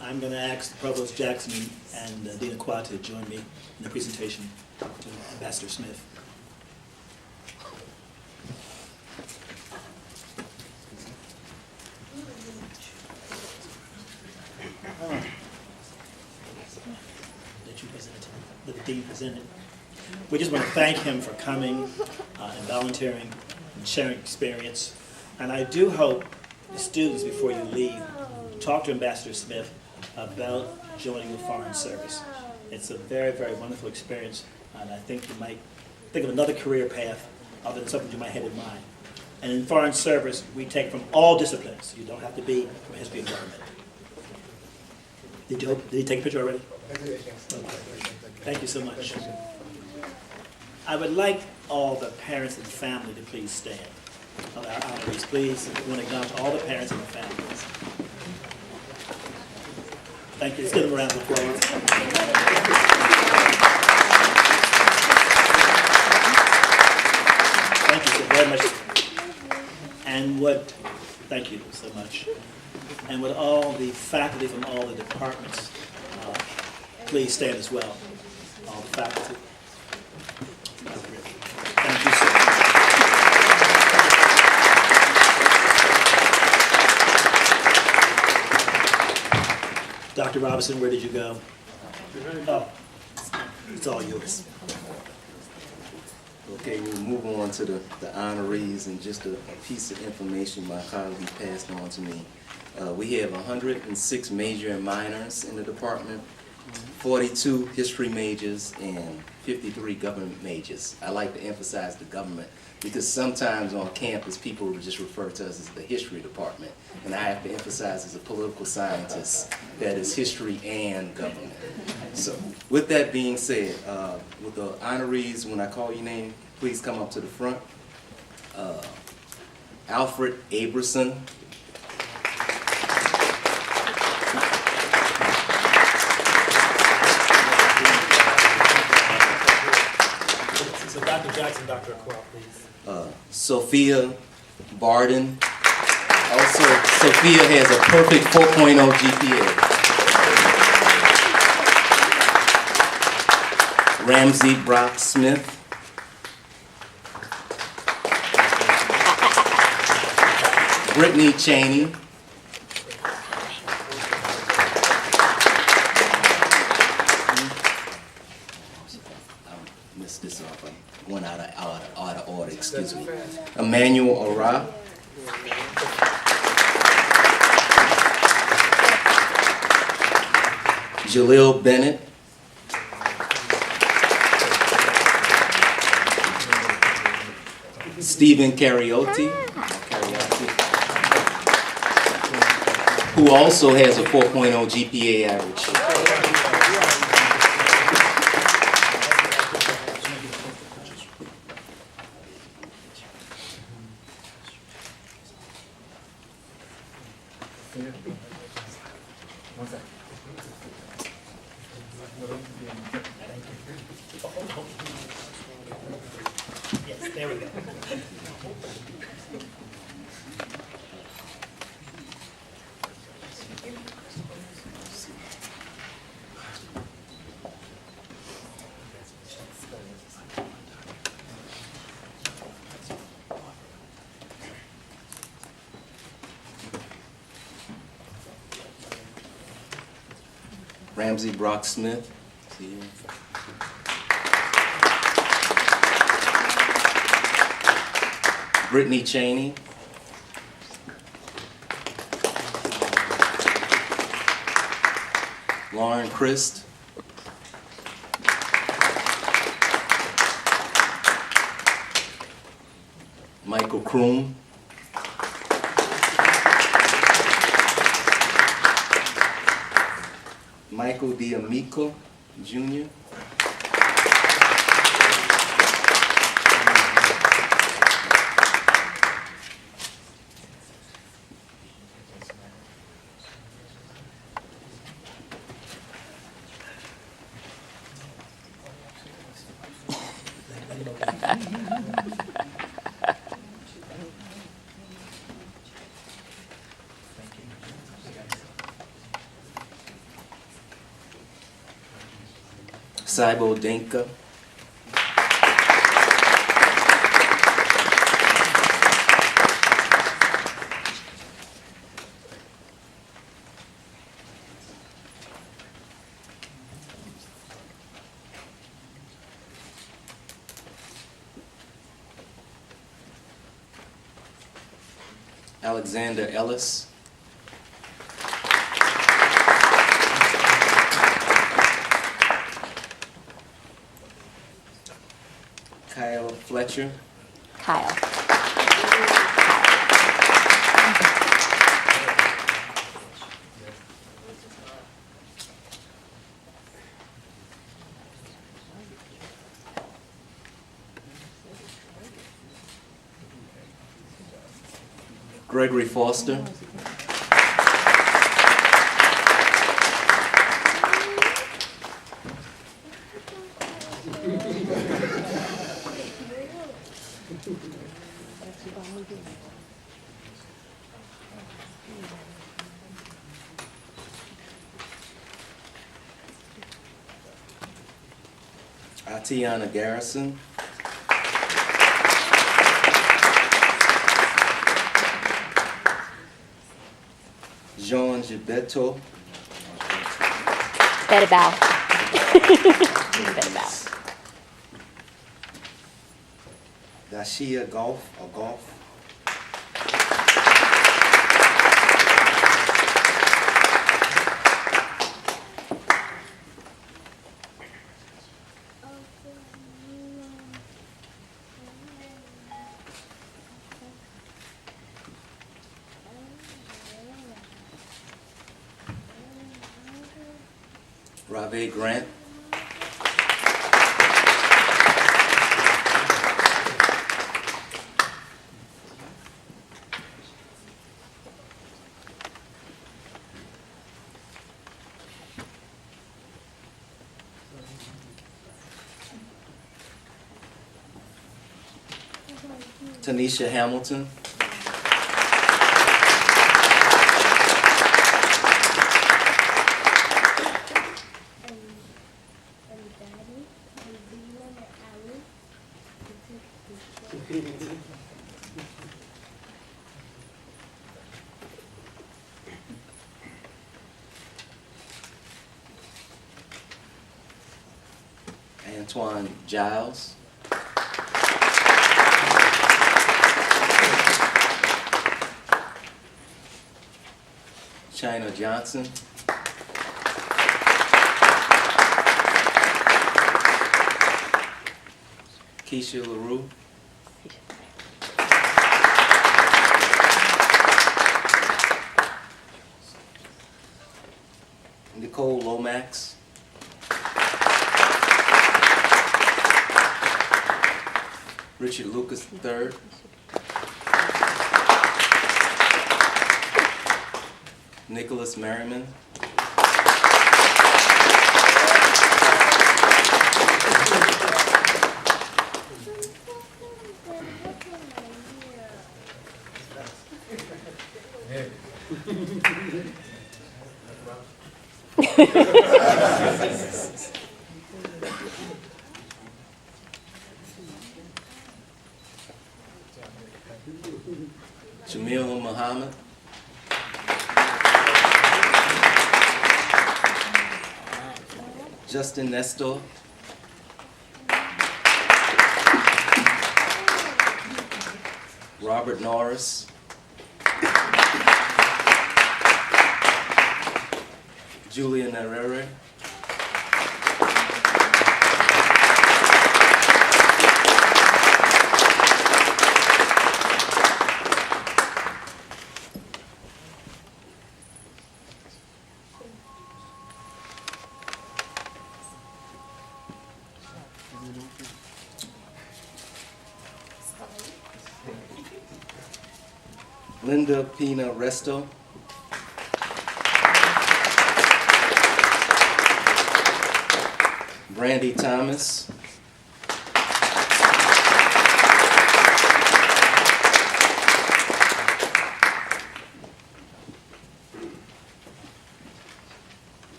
I'm going to ask Provost Jackson and Dean Aqua to join me in the presentation to Ambassador Smith. That you presented, that the Dean presented. We just want to thank him for coming and volunteering and sharing experience. And I do hope the students, before you leave, talk to Ambassador Smith about joining the Foreign Service. It's a very, very wonderful experience, and I think you might think of another career path other than something you might have in mind. And in Foreign Service, we take from all disciplines. You don't have to be from history and government. Did he take a picture already? Okay. Thank you so much. I would like all the parents and family to please stand. Of our honorees, please. We want to acknowledge all the parents and the families. Thank you. Let's give them a round of applause. Thank you so very much. And thank you so much. And would all the faculty from all the departments please stand as well, all the faculty. Thank you, sir. Dr. Robinson, where did you go? Oh, it's all yours. Okay, we'll move on to the honorees, and just a piece of information my colleague passed on to me. We have 106 major and minors in the department, 42 history majors, and 53 government majors. I like to emphasize the government because sometimes on campus people just refer to us as the history department, and I have to emphasize as a political scientist that is history and government. So with that being said, with the honorees, when I call your name, please come up to the front. Alfred Aberson. So Dr. Jackson, Dr. Aqua, please. Sophia Barden. Also, Sophia has a perfect 4.0 GPA. Ramsey Brock Smith. Brittany Cheney. Missed this off. I went out of order, excuse me. Emmanuel Ora. Jalil Bennett. Stephen Cariotti, who also has a 4.0 GPA average. Yes, there we go. Ramsey Brock Smith. See you. Brittany Cheney. Lauren Christ. Michael Kroon. Michael D'Amico, Jr. Saibo Denka. Alexander Ellis. Kyle Fletcher. Kyle. Gregory Foster. Tatiana Garrison. Jean Gilberto. Better bow. Better bow. Dashia Golf or Golf. Rave Grant. Tanisha Hamilton. Antoine Giles. China Johnson. Keisha LaRue. Nicole Lomax. Richard Lucas III. Nicholas Merriman. Jamil Muhammad. Justin Nestor. Robert Norris. Julian Herrera. Linda Pina Resto. Brandy Thomas.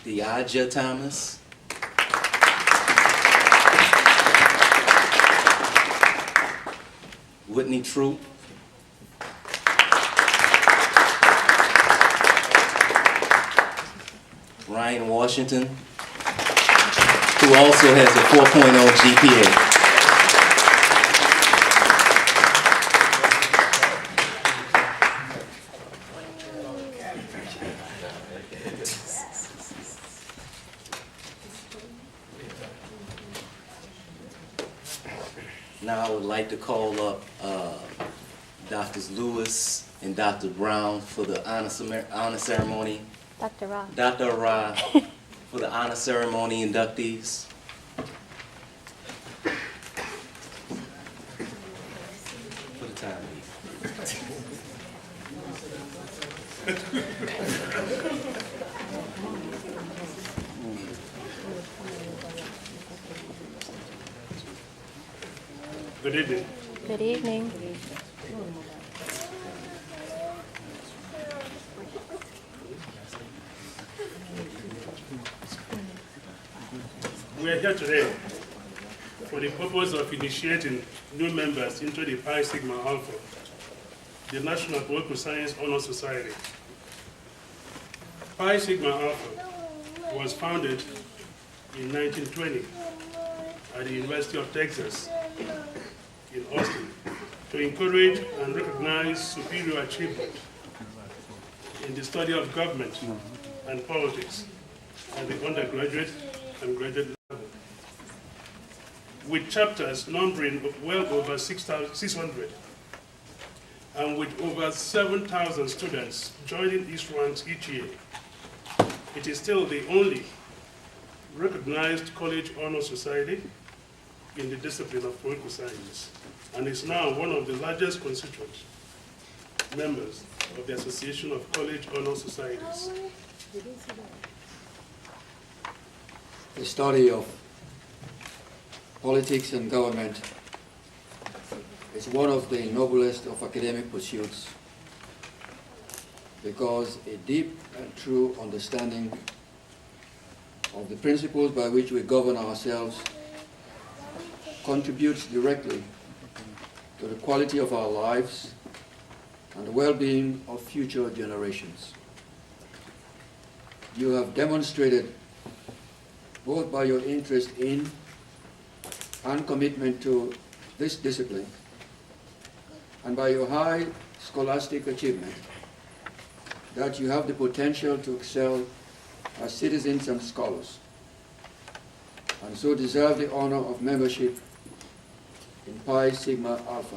Diaja Thomas. Whitney Troop. Ryan Washington, who also has a 4.0 GPA. Now I would like to call up Drs. Lewis and Dr. Brown for the honor ceremony. Dr. Ra. Dr. Ra for the honor ceremony inductees. For the time. Good evening. Good evening. We are here today for the purpose of initiating new members into the Pi Sigma Alpha, the National Political Science Honor Society. Pi Sigma Alpha was founded in 1920 at the University of Texas in Austin to encourage and recognize superior achievement in the study of government and politics at the undergraduate and graduate level, with chapters numbering well over 600 and with over 7,000 students joining its ranks each year. It is still the only recognized college honor society in the discipline of political science, and is now one of the largest constituent members of the Association of College Honor Societies. The study of politics and government is one of the noblest of academic pursuits, because a deep and true understanding of the principles by which we govern ourselves contributes directly to the quality of our lives and the well-being of future generations. You have demonstrated, both by your interest in and commitment to this discipline, and by your high scholastic achievement, that you have the potential to excel as citizens and scholars, and so deserve the honor of membership in Pi Sigma Alpha.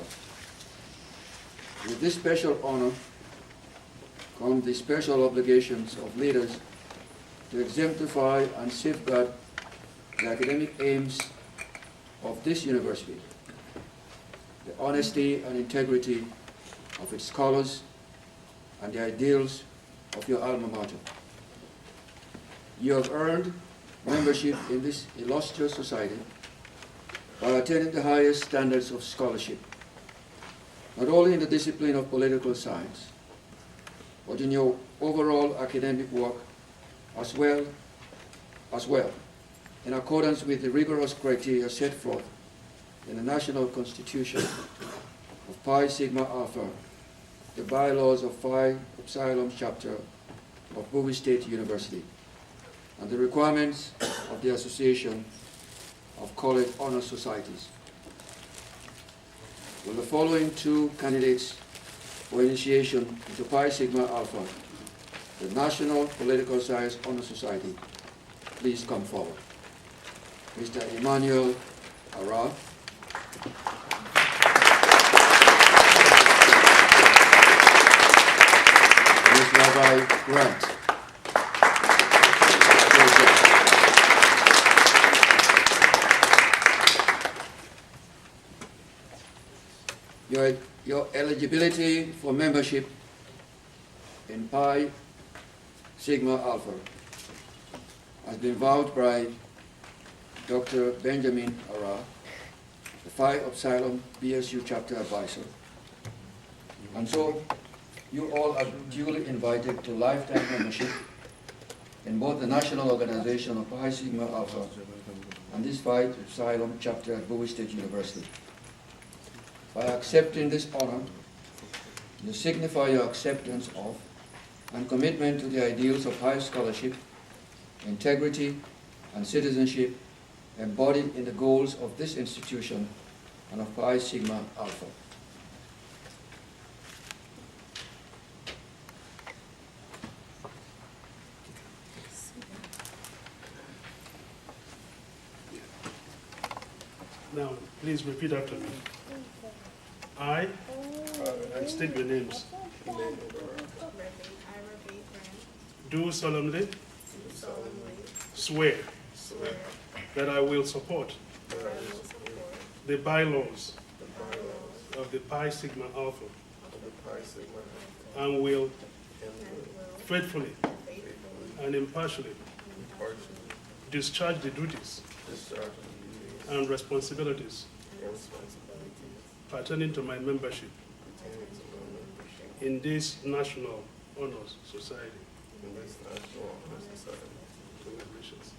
With this special honor come the special obligations of leaders to exemplify and safeguard the academic aims of this university, the honesty and integrity of its scholars, and the ideals of your alma mater. You have earned membership in this illustrious society by attaining the highest standards of scholarship, not only in the discipline of political science, but in your overall academic work as well, in accordance with the rigorous criteria set forth in the National Constitution of Pi Sigma Alpha, the bylaws of Phi Upsilon chapter of Bowie State University, and the requirements of the Association of College Honor Societies. Will the following two candidates for initiation into Pi Sigma Alpha, the National Political Science Honor Society, please come forward? Mr. Emmanuel Ara. Ms. Rabbi Grant. Your eligibility for membership in Pi Sigma Alpha has been vowed by Dr. Benjamin Ara, the Phi Upsilon BSU chapter advisor. And so you all are duly invited to lifetime membership in both the National Organization of Pi Sigma Alpha and this Phi Upsilon chapter at Bowie State University. By accepting this honor, you signify your acceptance of and commitment to the ideals of high scholarship, integrity, and citizenship embodied in the goals of this institution and of Pi Sigma Alpha. Now, please repeat after me. I, and state your names, do solemnly swear that I will support the bylaws of the Pi Sigma Alpha and will faithfully and impartially discharge the duties and responsibilities pertaining to my membership in this National Honors Society. Congratulations.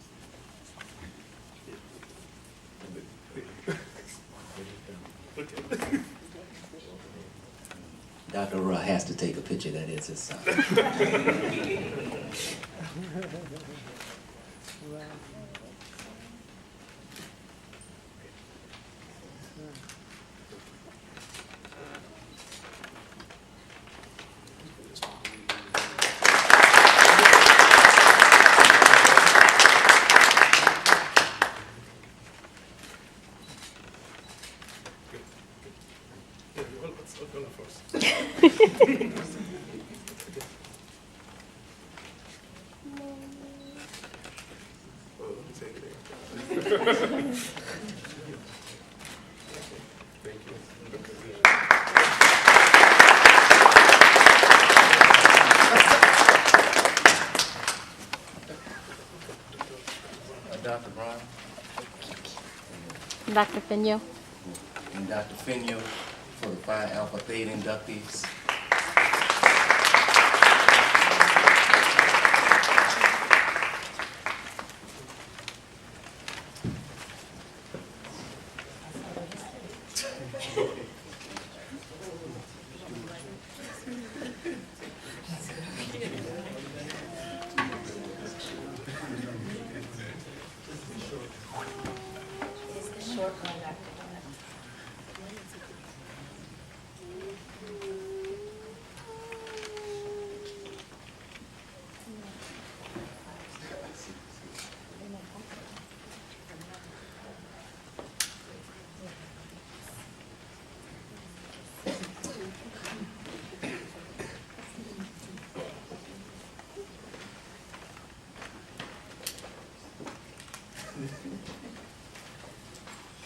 has to take a picture. That is his son. Dr. Brown Dr. Figno. and Dr. Figno for the Phi Alpha Theta inductees.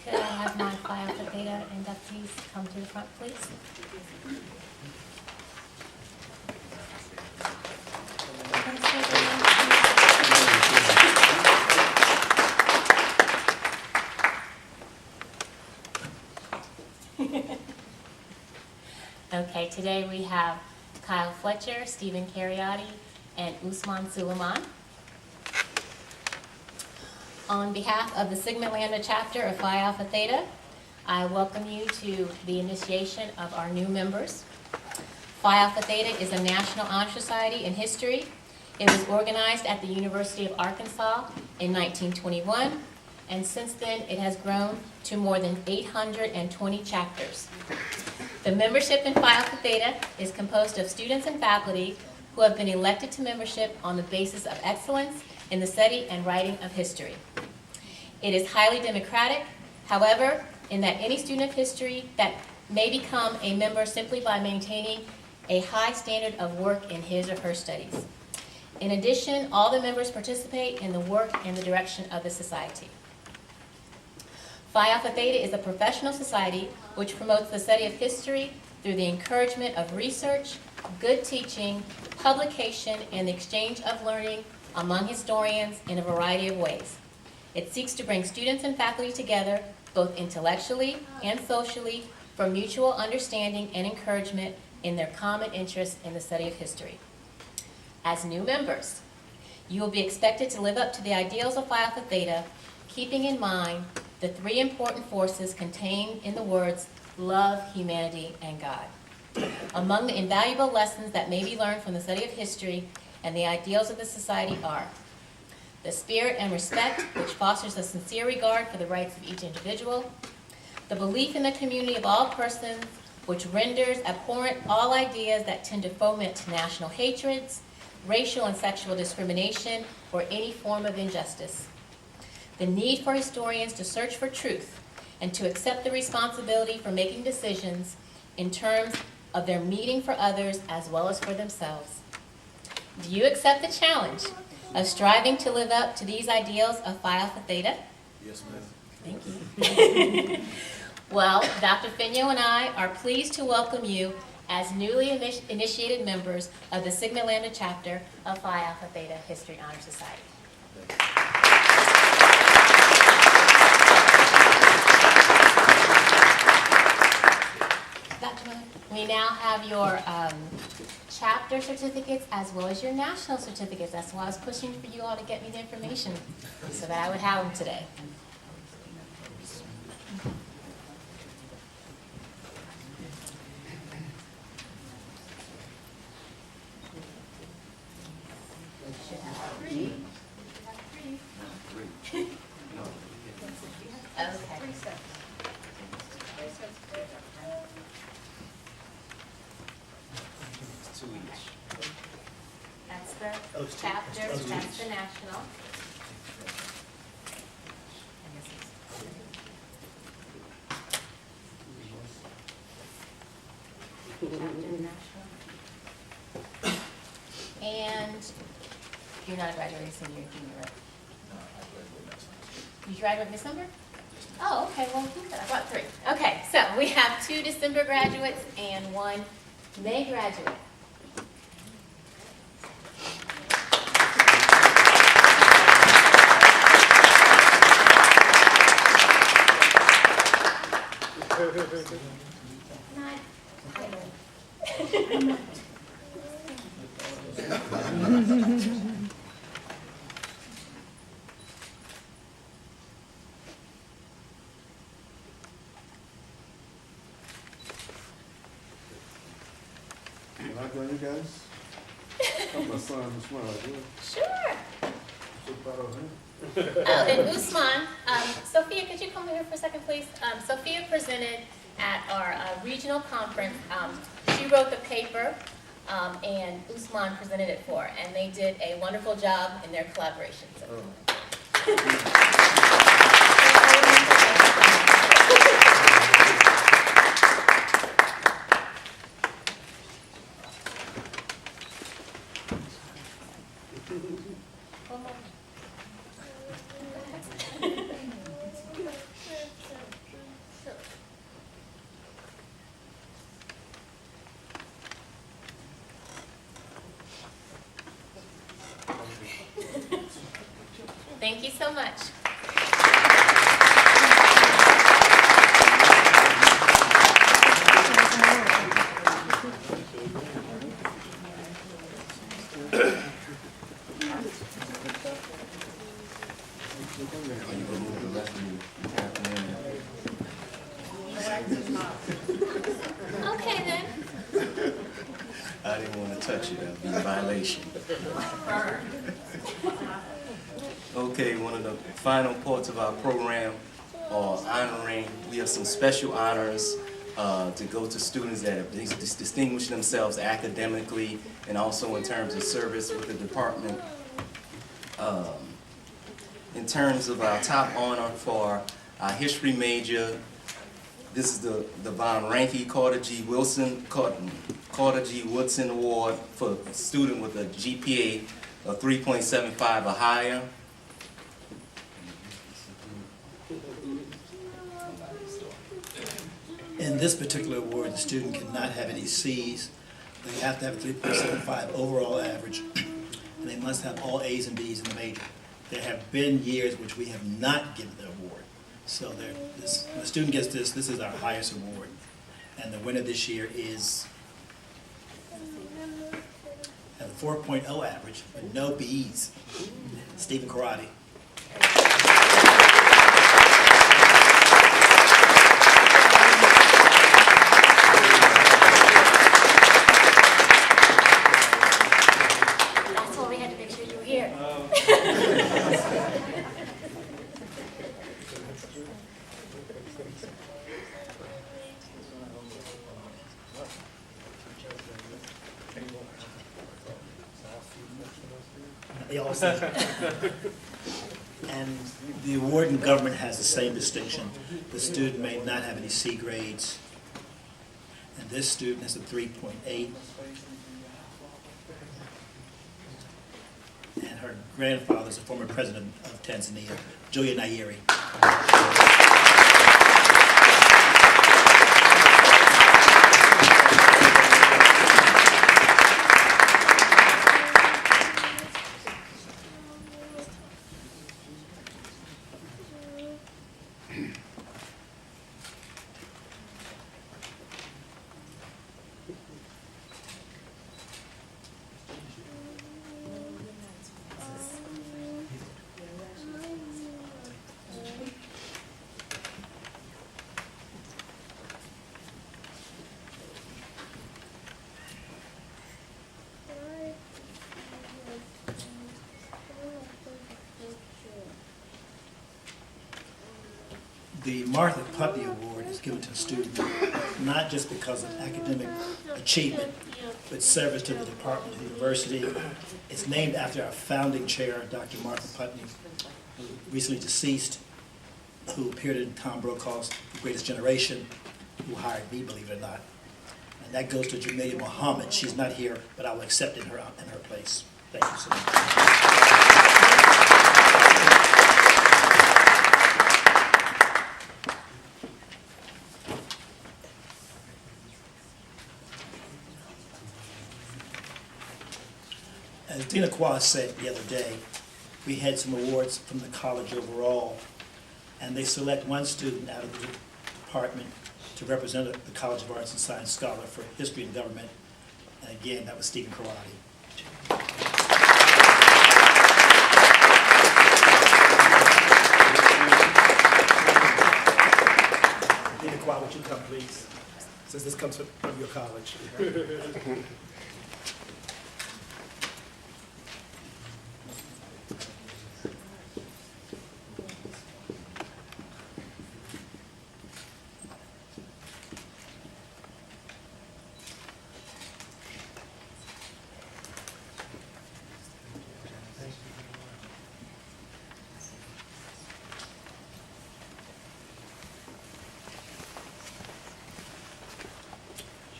Could I have my Phi Alpha Theta inductees come to the front, please? Okay, today we have Kyle Fletcher, Stephen Cariotti, and Usman Suleiman. On behalf of the Sigma Lambda chapter of Phi Alpha Theta, I welcome you to the initiation of our new members. Phi Alpha Theta is a national honor society in history. It was organized at the University of Arkansas in 1921, and since then it has grown to more than 820 chapters. The membership in Phi Alpha Theta is composed of students and faculty who have been elected to membership on the basis of excellence in the study and writing of history. It is highly democratic, however, in that any student of history that may become a member simply by maintaining a high standard of work in his or her studies. In addition, all the members participate in the work and the direction of the society. Phi Alpha Theta is a professional society which promotes the study of history through the encouragement of research, good teaching, publication, and the exchange of learning among historians in a variety of ways. It seeks to bring students and faculty together, both intellectually and socially, for mutual understanding and encouragement in their common interest in the study of history. As new members, you will be expected to live up to the ideals of Phi Alpha Theta, keeping in mind the three important forces contained in the words love, humanity, and God. Among the invaluable lessons that may be learned from the study of history and the ideals of the society are the spirit and respect which fosters a sincere regard for the rights of each individual, the belief in the community of all persons which renders abhorrent all ideas that tend to foment national hatreds, racial and sexual discrimination, or any form of injustice. The need for historians to search for truth and to accept the responsibility for making decisions in terms of their meaning for others as well as for themselves. Do you accept the challenge of striving to live up to these ideals of Phi Alpha Theta? Yes, ma'am. Thank you. Well, Dr. Figno and I are pleased to welcome you as newly initiated members of the Sigma Lambda chapter of Phi Alpha Theta History Honor Society. Dr. Miller, we now have your chapter certificates as well as your national certificates. That's why I was pushing for you all to get me the information so that I would have them today. Okay. Two each. That's the Those two. chapters, Those two that's each. the national. Chapter national. And you're not a graduating senior, junior, right? You graduate in December? Oh, okay, well, who said I brought 3. Okay, so we have 2 December graduates and 1 May graduate. Not quite. Can I join you guys? I'm my son, Usman. Sure. So proud of him. Oh, and Usman, Sophia, could you come here for a second, please? Sophia presented at our regional conference. She wrote the paper, and Usman presented it for her, and they did a wonderful job in their collaboration. So. Thank you so much. Okay then. I didn't want to touch it, that would be a violation. Okay, one of the final parts of our program are honoring, we have some special honors to go to students that have distinguished themselves academically and also in terms of service with the department. In terms of our top honor for our history major, this is the Von Ranke Carter G. Woodson Award for a student with a GPA of 3.75 or higher. In this particular award, the student cannot have any C's. They have to have a 3.75 overall average, and they must have all A's and B's in the major. There have been years which we have not given the award. So when the student gets this is our highest award. And the winner this year is has a 4.0 average, but no B's. Stephen Karate. That's why we had to make sure you were here. They all say. And the award in government has the same distinction. The student may not have any C grades. And this student has a 3.8. And her grandfather is a former president of Tanzania, Julia Nyerere. The Martha Putney Award is given to a student not just because of academic achievement, but service to the department of the university. It's named after our founding chair, Dr. Martha Putney, who recently deceased, who appeared in Tom Brokaw's The Greatest Generation, who hired me, believe it or not. And that goes to Jamelia Muhammad. She's not here, but I will accept it in her place. Thank you so much. As Dina Kwa said the other day, we had some awards from the college overall, and they select one student out of the department to represent the College of Arts and Science Scholar for History and Government, and again, that was Stephen Karate. Dina Kwa, would you come, please, since this comes from your college.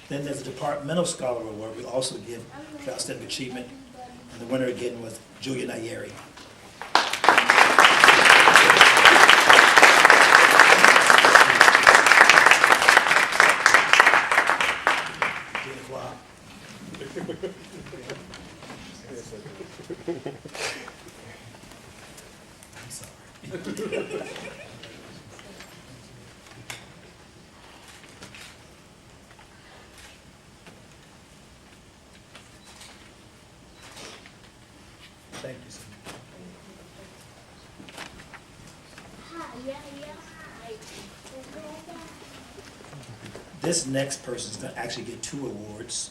Then there's a Departmental Scholar Award we also give for outstanding achievement, and the winner again was Julia Nayeri. I'm sorry. Thank you so much. This next person is going to actually get 2 awards.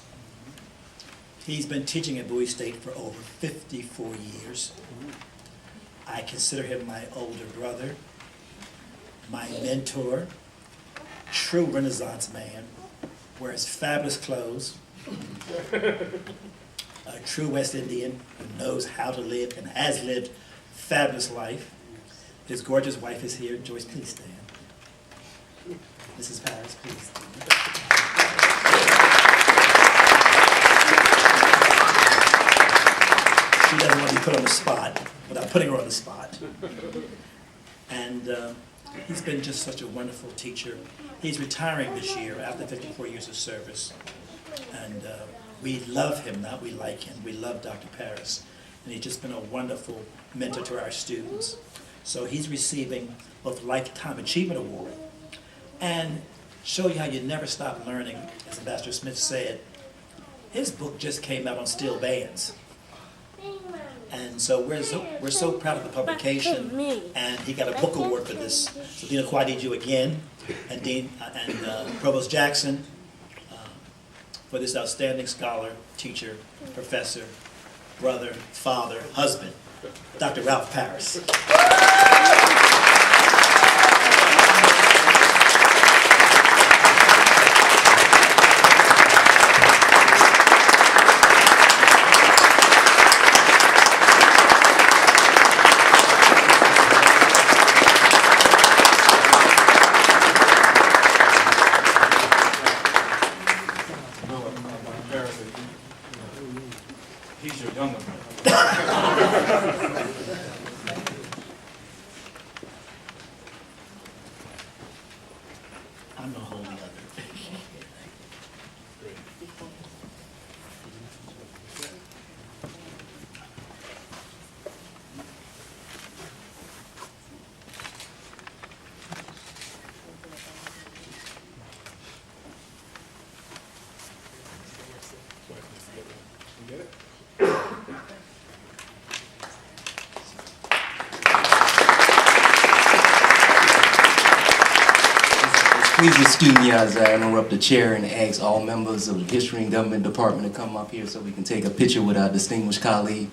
He's been teaching at Bowie State for over 54 years. I consider him my older brother, my mentor, true Renaissance man, wears fabulous clothes, a true West Indian who knows how to live and has lived a fabulous life. His gorgeous wife is here. Joyce, please stand. Mrs. Paris, please. She doesn't want to be put on the spot without putting her on the spot. And he's been just such a wonderful teacher. He's retiring this year after 54 years of service. And we love him, not we like him. We love Dr. Paris. And he's just been a wonderful mentor to our students. So he's receiving both Lifetime Achievement Award and show you how you never stop learning, as Ambassador Smith said. His book just came out on steel bands. And so we're so proud of the publication, and he got a book award for this. So Dina Kwa, I need you again, and Provost Jackson, for this outstanding scholar, teacher, professor, brother, father, husband, Dr. Ralph Paris. He's your younger brother. I'm gonna hold the other. Please excuse me as I interrupt the chair and ask all members of the History and Government Department to come up here so we can take a picture with our distinguished colleague.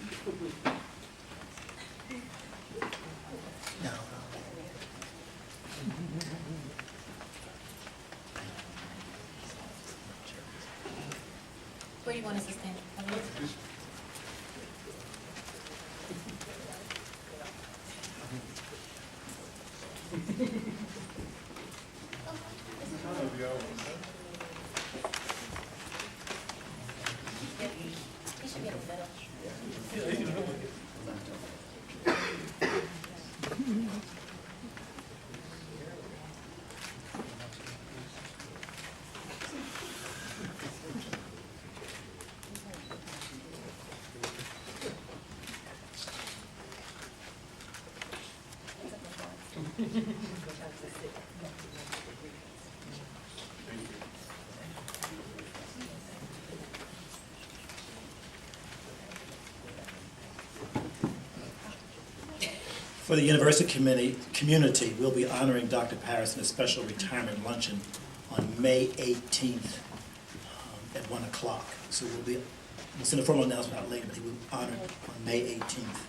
you want us to stand? He should be in the middle. For the university community, we'll be honoring Dr. Paris in a special retirement luncheon on May 18th at 1 o'clock. So we'll send a formal announcement out later, but he will be honored on May 18th.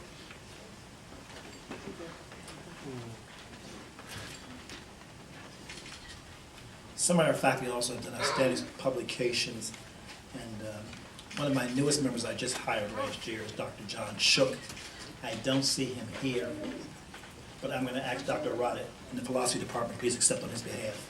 Some of our faculty also have done outstanding publications, and one of my newest members I just hired last year is Dr. John Shook. I don't see him here, but I'm going to ask Dr. Arata in the philosophy department, please accept on his behalf.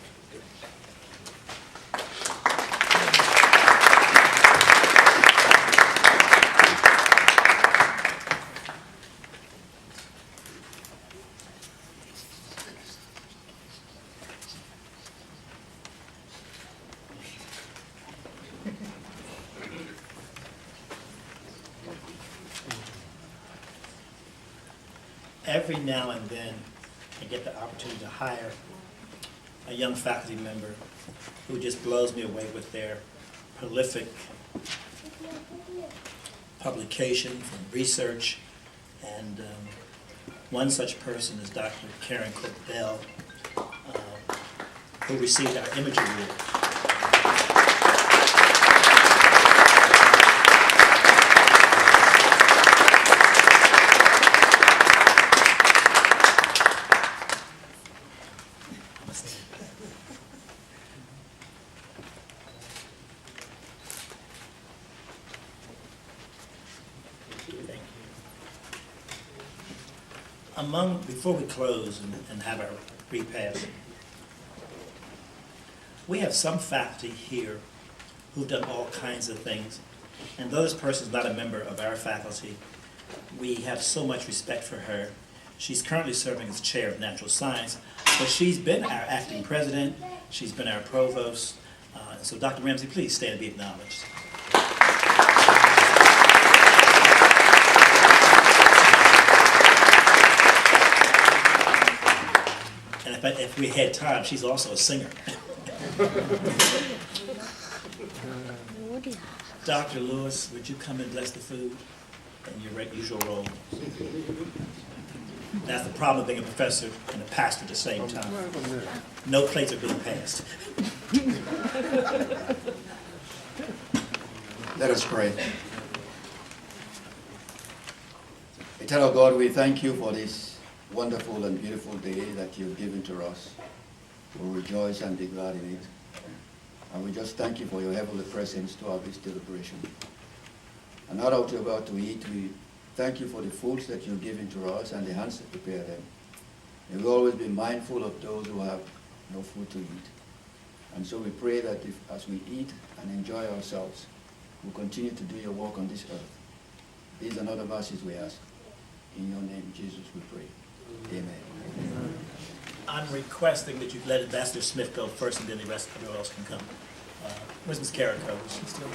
Every now and then, I get the opportunity to hire a young faculty member who just blows me away with their prolific publications and research. And one such person is Dr. Karen Cook-Bell, who received our Image Award. Before we close and have our repast, we have some faculty here who've done all kinds of things, and though this person's not a member of our faculty, we have so much respect for her. She's currently serving as chair of natural science, but she's been our acting president, she's been our provost, so Dr. Ramsey, please stand and be acknowledged. But if we had time, she's also a singer. Dr. Lewis, would you come and bless the food in your usual role? That's the problem of being a professor and a pastor at the same time. No plates are being passed. Let us pray. Eternal God, we thank you for this wonderful and beautiful day that you've given to us. We'll rejoice and be glad in it. And we just thank you for your heavenly presence to our this deliberation. And now that we're about to eat, we thank you for the foods that you've given to us and the hands that prepare them. And we'll always be mindful of those who have no food to eat. And so we pray that as we eat and enjoy ourselves, we'll continue to do your work on this earth. These are other mercies we ask. In your name, Jesus, we pray. Amen. I'm requesting that you let Ambassador Smith go first, and then the rest of everyone else can come. Where's Ms. Carrico? She's still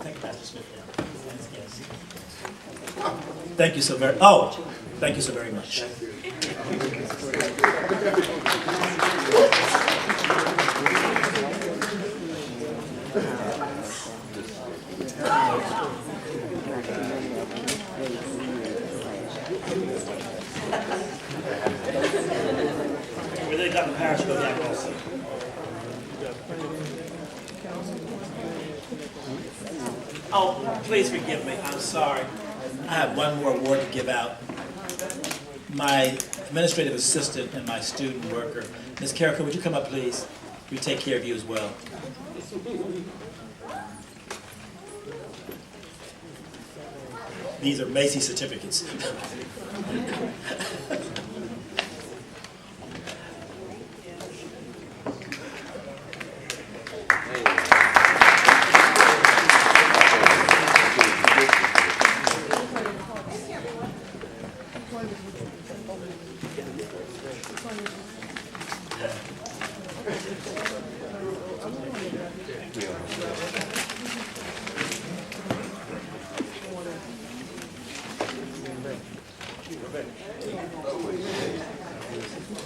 take Ambassador Smith down. Yes. Thank you so very. Oh, thank you so very much. Dr. Paris go back also. Oh, please forgive me. I'm sorry. I have one more award to give out. My administrative assistant and my student worker, Ms. Carrico, would you come up, please? We take care of you as well. These are Macy's certificates.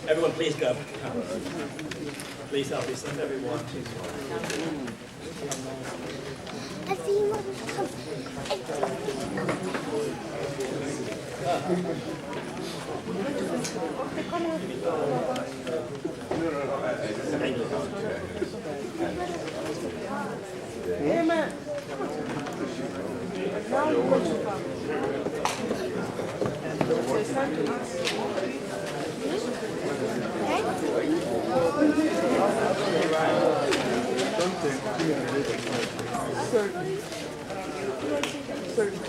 Everyone, please go. Please help yourself, everyone. Amen. Certain